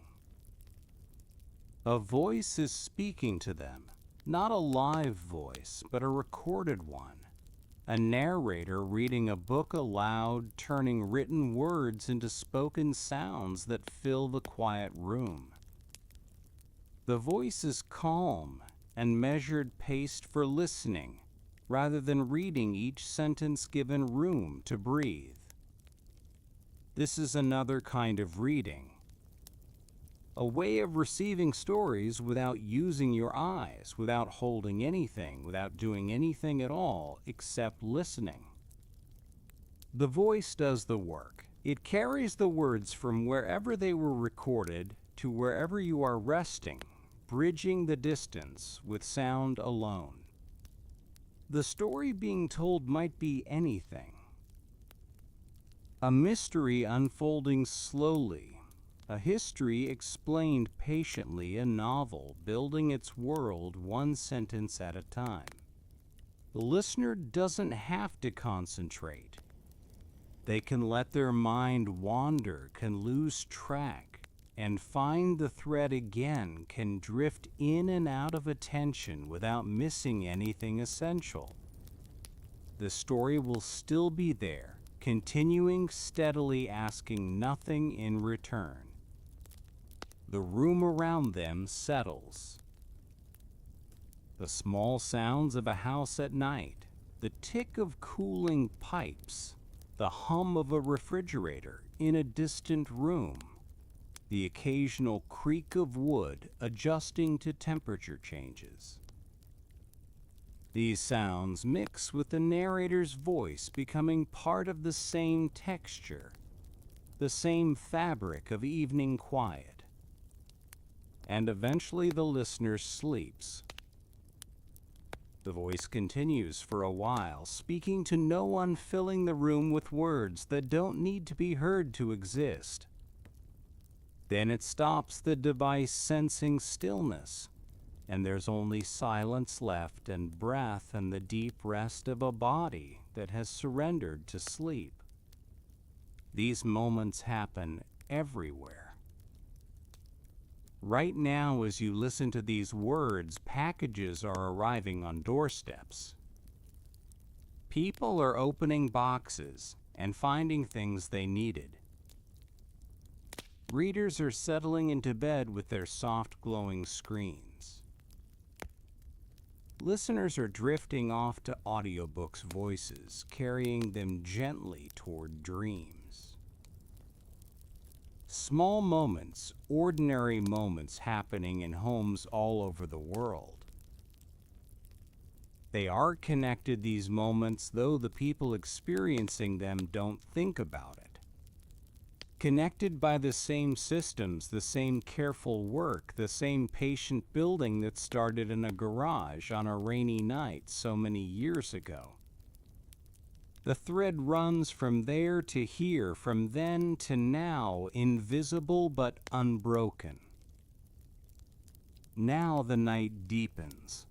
A voice is speaking to them, not a live voice, but a recorded one. A narrator reading a book aloud, turning written words into spoken sounds that fill the quiet room. The voice is calm and measured, paced for listening, rather than reading, each sentence given room to breathe. This is another kind of reading, a way of receiving stories without using your eyes, without holding anything, without doing anything at all except listening. The voice does the work. It carries the words from wherever they were recorded to wherever you are resting, bridging the distance with sound alone. The story being told might be anything. A mystery unfolding slowly, a history explained patiently, a novel building its world one sentence at a time. The listener doesn't have to concentrate. They can let their mind wander, can lose track, and find the thread again, can drift in and out of attention without missing anything essential. The story will still be there, continuing steadily, asking nothing in return. The room around them settles. The small sounds of a house at night, the tick of cooling pipes, the hum of a refrigerator in a distant room, the occasional creak of wood adjusting to temperature changes. These sounds mix with the narrator's voice, becoming part of the same texture, the same fabric of evening quiet. And eventually the listener sleeps. The voice continues for a while, speaking to no one, filling the room with words that don't need to be heard to exist. Then it stops, the device sensing stillness, and there's only silence left, and breath, and the deep rest of a body that has surrendered to sleep. These moments happen everywhere. Right now, as you listen to these words, packages are arriving on doorsteps. People are opening boxes and finding things they needed. Readers are settling into bed with their soft glowing screens. Listeners are drifting off to audiobooks' voices, carrying them gently toward dreams. Small moments, ordinary moments happening in homes all over the world. They are connected, these moments, though the people experiencing them don't think about it. connected by the same systems, the same careful work, the same patient building that started in a garage on a rainy night so many years ago. The thread runs from there to here, from then to now, invisible but unbroken. Now the night deepens.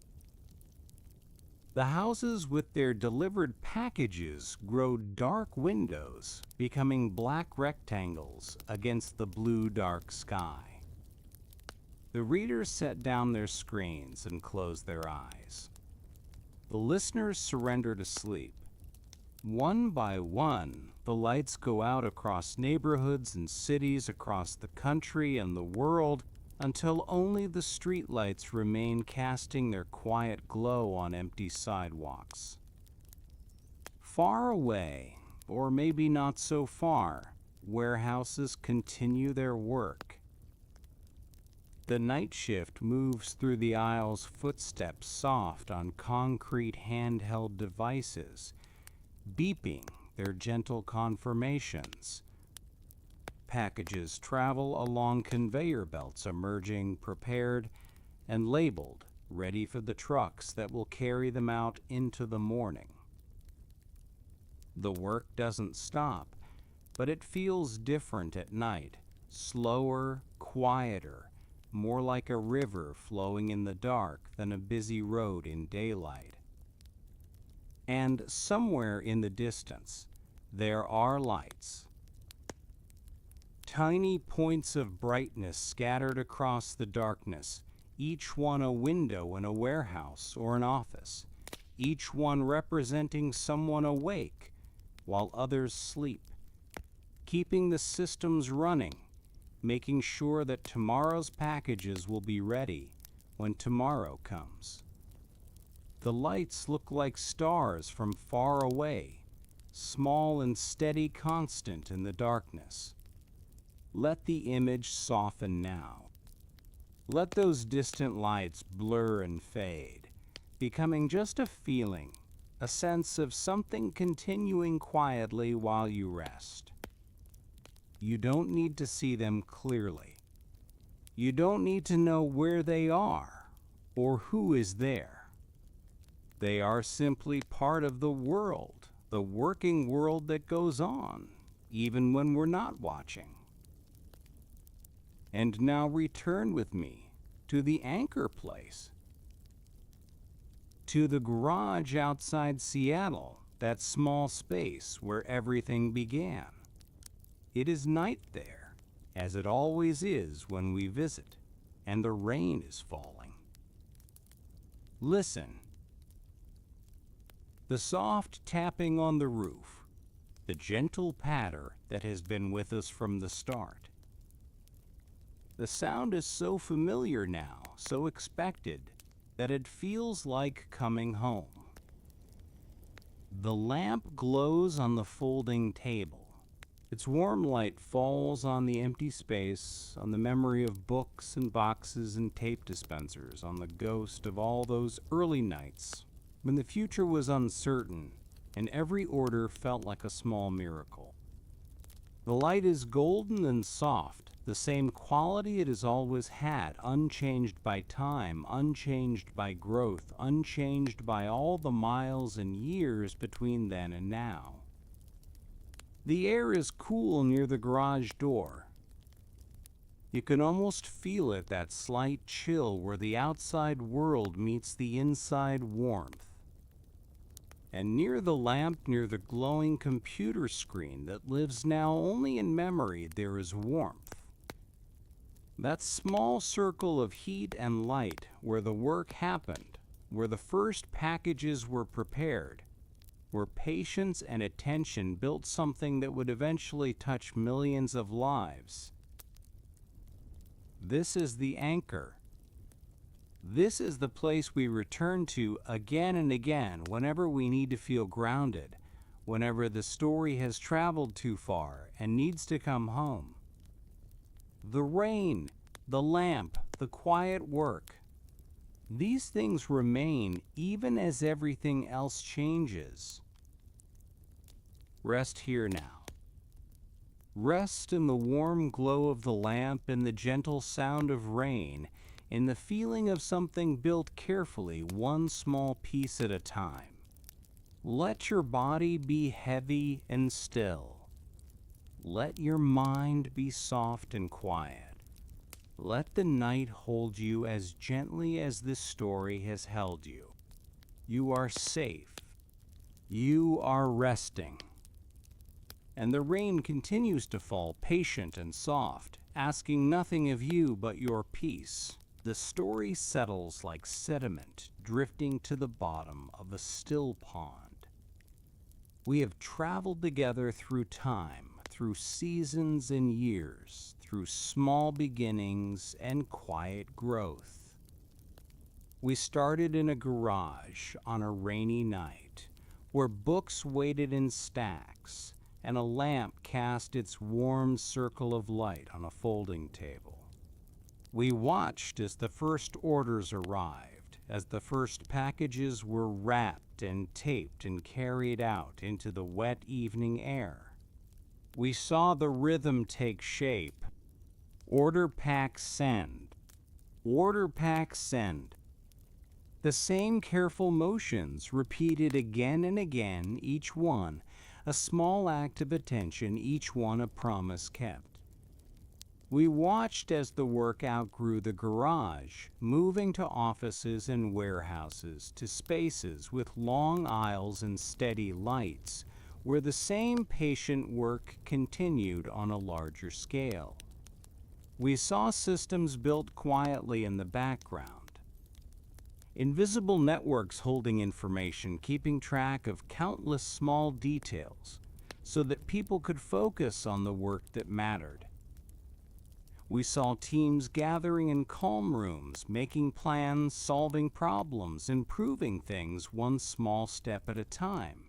The houses with their delivered packages grow dark windows, becoming black rectangles against the blue dark sky. The readers set down their screens and close their eyes. The listeners surrender to sleep. One by one, the lights go out across neighborhoods and cities, across the country and the world, until only the streetlights remain casting their quiet glow on empty sidewalks. Far away, or maybe not so far, warehouses continue their work. The night shift moves through the aisles, footsteps soft on concrete handheld devices, beeping their gentle confirmations. Packages travel along conveyor belts, emerging prepared and labeled, ready for the trucks that will carry them out into the morning. The work doesn't stop, but it feels different at night, slower, quieter, more like a river flowing in the dark than a busy road in daylight. And somewhere in the distance, there are lights. Tiny points of brightness scattered across the darkness, each one a window in a warehouse or an office, each one representing someone awake while others sleep, keeping the systems running, making sure that tomorrow's packages will be ready when tomorrow comes. The lights look like stars from far away, small and steady, constant in the darkness. Let the image soften now. Let those distant lights blur and fade, becoming just a feeling, a sense of something continuing quietly while you rest. You don't need to see them clearly. You don't need to know where they are or who is there. They are simply part of the world, the working world that goes on, even when we're not watching. And now return with me to the anchor place, to the garage outside Seattle, that small space where everything began. It is night there, as it always is when we visit, and the rain is falling. Listen. The soft tapping on the roof, the gentle patter that has been with us from the start. The sound is so familiar now, so expected, that it feels like coming home. The lamp glows on the folding table. Its warm light falls on the empty space, on the memory of books and boxes and tape dispensers, on the ghost of all those early nights when the future was uncertain and every order felt like a small miracle. The light is golden and soft, the same quality it has always had, unchanged by time, unchanged by growth, unchanged by all the miles and years between then and now. The air is cool near the garage door. You can almost feel it, that slight chill where the outside world meets the inside warmth. And near the lamp, near the glowing computer screen that lives now only in memory, there is warmth. That small circle of heat and light where the work happened, where the first packages were prepared, where patience and attention built something that would eventually touch millions of lives. This is the anchor. This is the place we return to again and again whenever we need to feel grounded, whenever the story has traveled too far and needs to come home. The rain, the lamp, the quiet work. These things remain even as everything else changes. Rest here now. Rest in the warm glow of the lamp, in the gentle sound of rain, in the feeling of something built carefully, one small piece at a time. Let your body be heavy and still. Let your mind be soft and quiet. Let the night hold you as gently as this story has held you. You are safe. You are resting. And the rain continues to fall, patient and soft, asking nothing of you but your peace. The story settles like sediment drifting to the bottom of a still pond. We have traveled together through time, through seasons and years, through small beginnings and quiet growth. We started in a garage on a rainy night, where books waited in stacks, and a lamp cast its warm circle of light on a folding table. We watched as the first orders arrived, as the first packages were wrapped and taped and carried out into the wet evening air. We saw the rhythm take shape. Order, pack, send. Order, pack, send. The same careful motions repeated again and again, each one a small act of attention, each one a promise kept. We watched as the work outgrew the garage, moving to offices and warehouses, to spaces with long aisles and steady lights, where the same patient work continued on a larger scale. We saw systems built quietly in the background. Invisible networks holding information, keeping track of countless small details, so that people could focus on the work that mattered. We saw teams gathering in calm rooms, making plans, solving problems, improving things one small step at a time.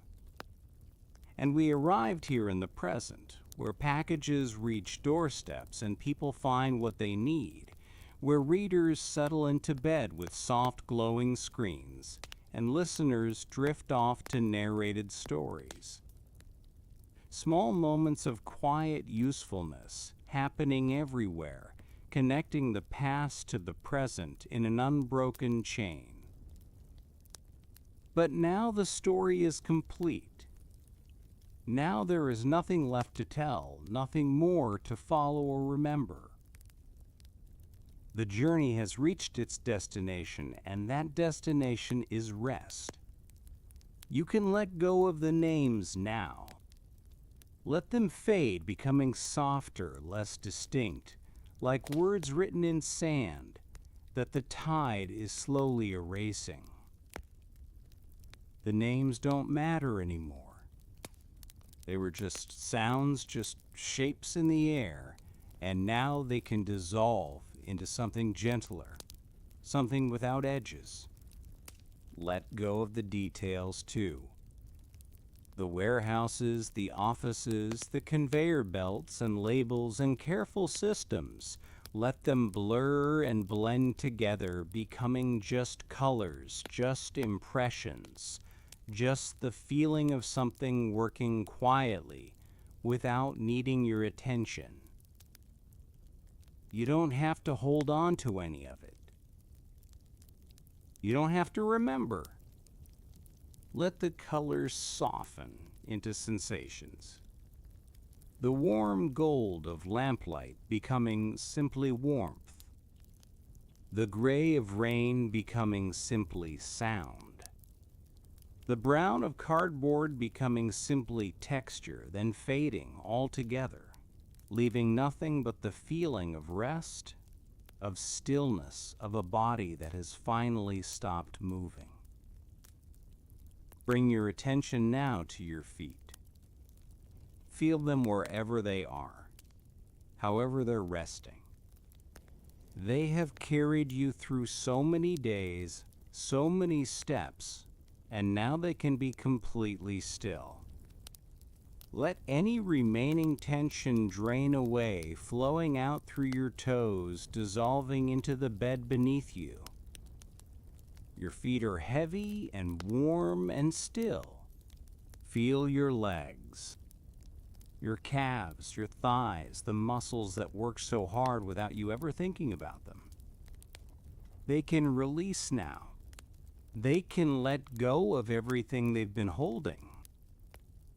And we arrived here in the present, where packages reach doorsteps and people find what they need, where readers settle into bed with soft glowing screens, and listeners drift off to narrated stories. Small moments of quiet usefulness happening everywhere, connecting the past to the present in an unbroken chain. But now the story is complete. Now there is nothing left to tell, nothing more to follow or remember. The journey has reached its destination, and that destination is rest. You can let go of the names now. Let them fade, becoming softer, less distinct, like words written in sand that the tide is slowly erasing. The names don't matter anymore. They were just sounds, just shapes in the air, and now they can dissolve into something gentler, something without edges. Let go of the details, too. The warehouses, the offices, the conveyor belts and labels and careful systems, let them blur and blend together, becoming just colors, just impressions, just the feeling of something working quietly without needing your attention. You don't have to hold on to any of it. You don't have to remember. Let the colors soften into sensations. The warm gold of lamplight becoming simply warmth. The gray of rain becoming simply sound. The brown of cardboard becoming simply texture, then fading altogether, leaving nothing but the feeling of rest, of stillness, of a body that has finally stopped moving. Bring your attention now to your feet. Feel them wherever they are, however they're resting. They have carried you through so many days, so many steps, and now they can be completely still. Let any remaining tension drain away, flowing out through your toes, dissolving into the bed beneath you. Your feet are heavy and warm and still. Feel your legs. Your calves, your thighs, the muscles that work so hard without you ever thinking about them. They can release now. They can let go of everything they've been holding.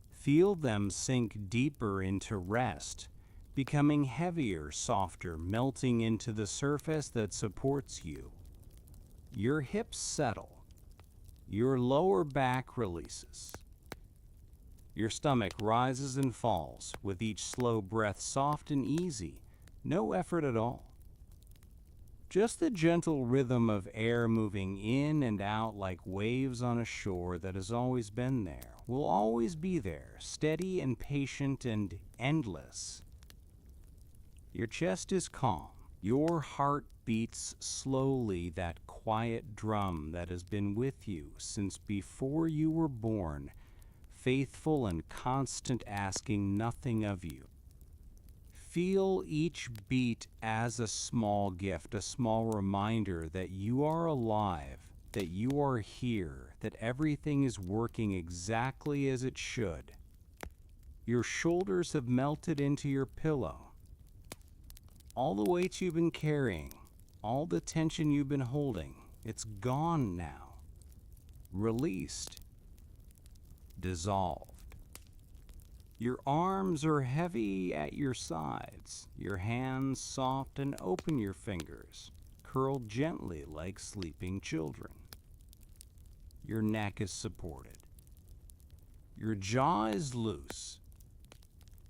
Feel them sink deeper into rest, becoming heavier, softer, melting into the surface that supports you. Your hips settle. Your lower back releases. Your stomach rises and falls with each slow breath, soft and easy, no effort at all. Just the gentle rhythm of air moving in and out like waves on a shore that has always been there, will always be there, steady and patient and endless. Your chest is calm. Your heart beats slowly, that quiet drum that has been with you since before you were born, faithful and constant, asking nothing of you. Feel each beat as a small gift, a small reminder that you are alive, that you are here, that everything is working exactly as it should. Your shoulders have melted into your pillow. All the weight you've been carrying, all the tension you've been holding, it's gone now. Released. Dissolved. Your arms are heavy at your sides, your hands soft, and open your fingers, curled gently like sleeping children. Your neck is supported. Your jaw is loose.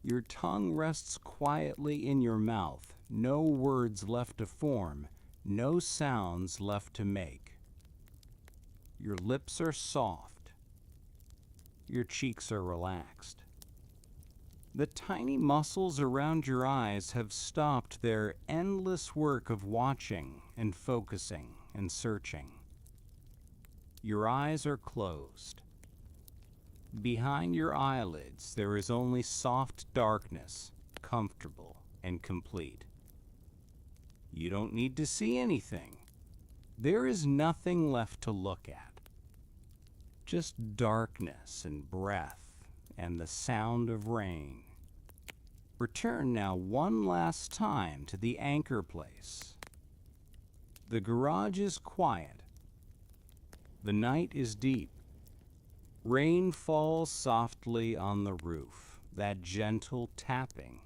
Your tongue rests quietly in your mouth, no words left to form, no sounds left to make. Your lips are soft. Your cheeks are relaxed. The tiny muscles around your eyes have stopped their endless work of watching and focusing and searching. Your eyes are closed. Behind your eyelids, there is only soft darkness, comfortable and complete. You don't need to see anything. There is nothing left to look at. Just darkness and breath and the sound of rain. Return now one last time to the anchor place. The garage is quiet. The night is deep. Rain falls softly on the roof, that gentle tapping.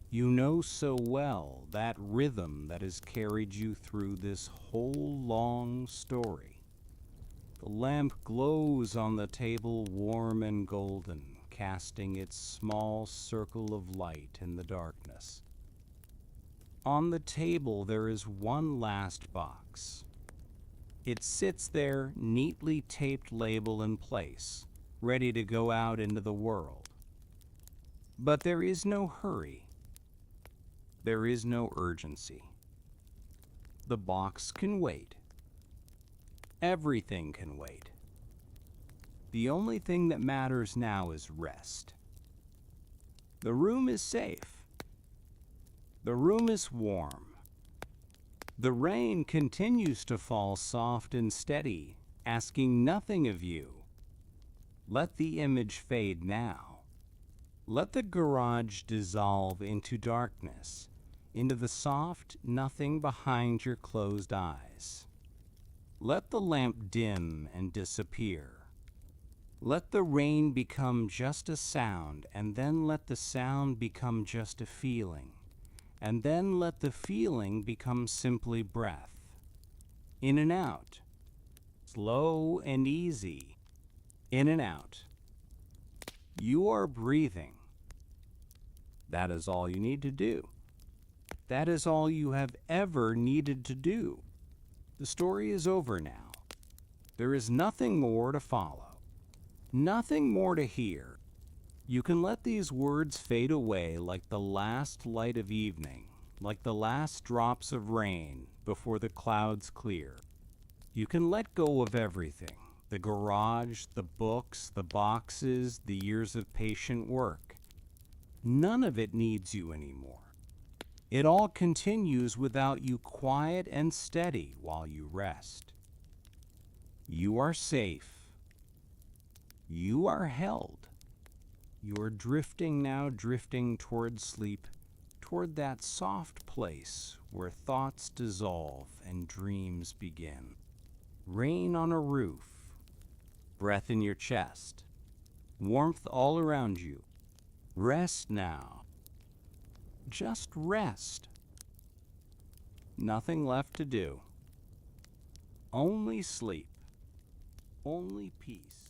You know so well that rhythm that has carried you through this whole long story. The lamp glows on the table, warm and golden, casting its small circle of light in the darkness. On the table there is one last box. It sits there, neatly taped label in place, ready to go out into the world. But there is no hurry. There is no urgency. The box can wait. Everything can wait. The only thing that matters now is rest. The room is safe. The room is warm. The rain continues to fall soft and steady, asking nothing of you. Let the image fade now. Let the garage dissolve into darkness, into the soft nothing behind your closed eyes. Let the lamp dim and disappear. Let the rain become just a sound, and then let the sound become just a feeling, and then let the feeling become simply breath. In and out, slow and easy, in and out. You are breathing. That is all you need to do. That is all you have ever needed to do. The story is over now. There is nothing more to follow. Nothing more to hear. You can let these words fade away like the last light of evening, like the last drops of rain before the clouds clear. You can let go of everything, the garage, the books, the boxes, the years of patient work. None of it needs you anymore. It all continues without you, quiet and steady while you rest. You are safe. You are held. You're drifting now, drifting toward sleep, toward that soft place where thoughts dissolve and dreams begin. Rain on a roof, breath in your chest, warmth all around you. Rest now. Just rest. Nothing left to do. Only sleep. Only peace.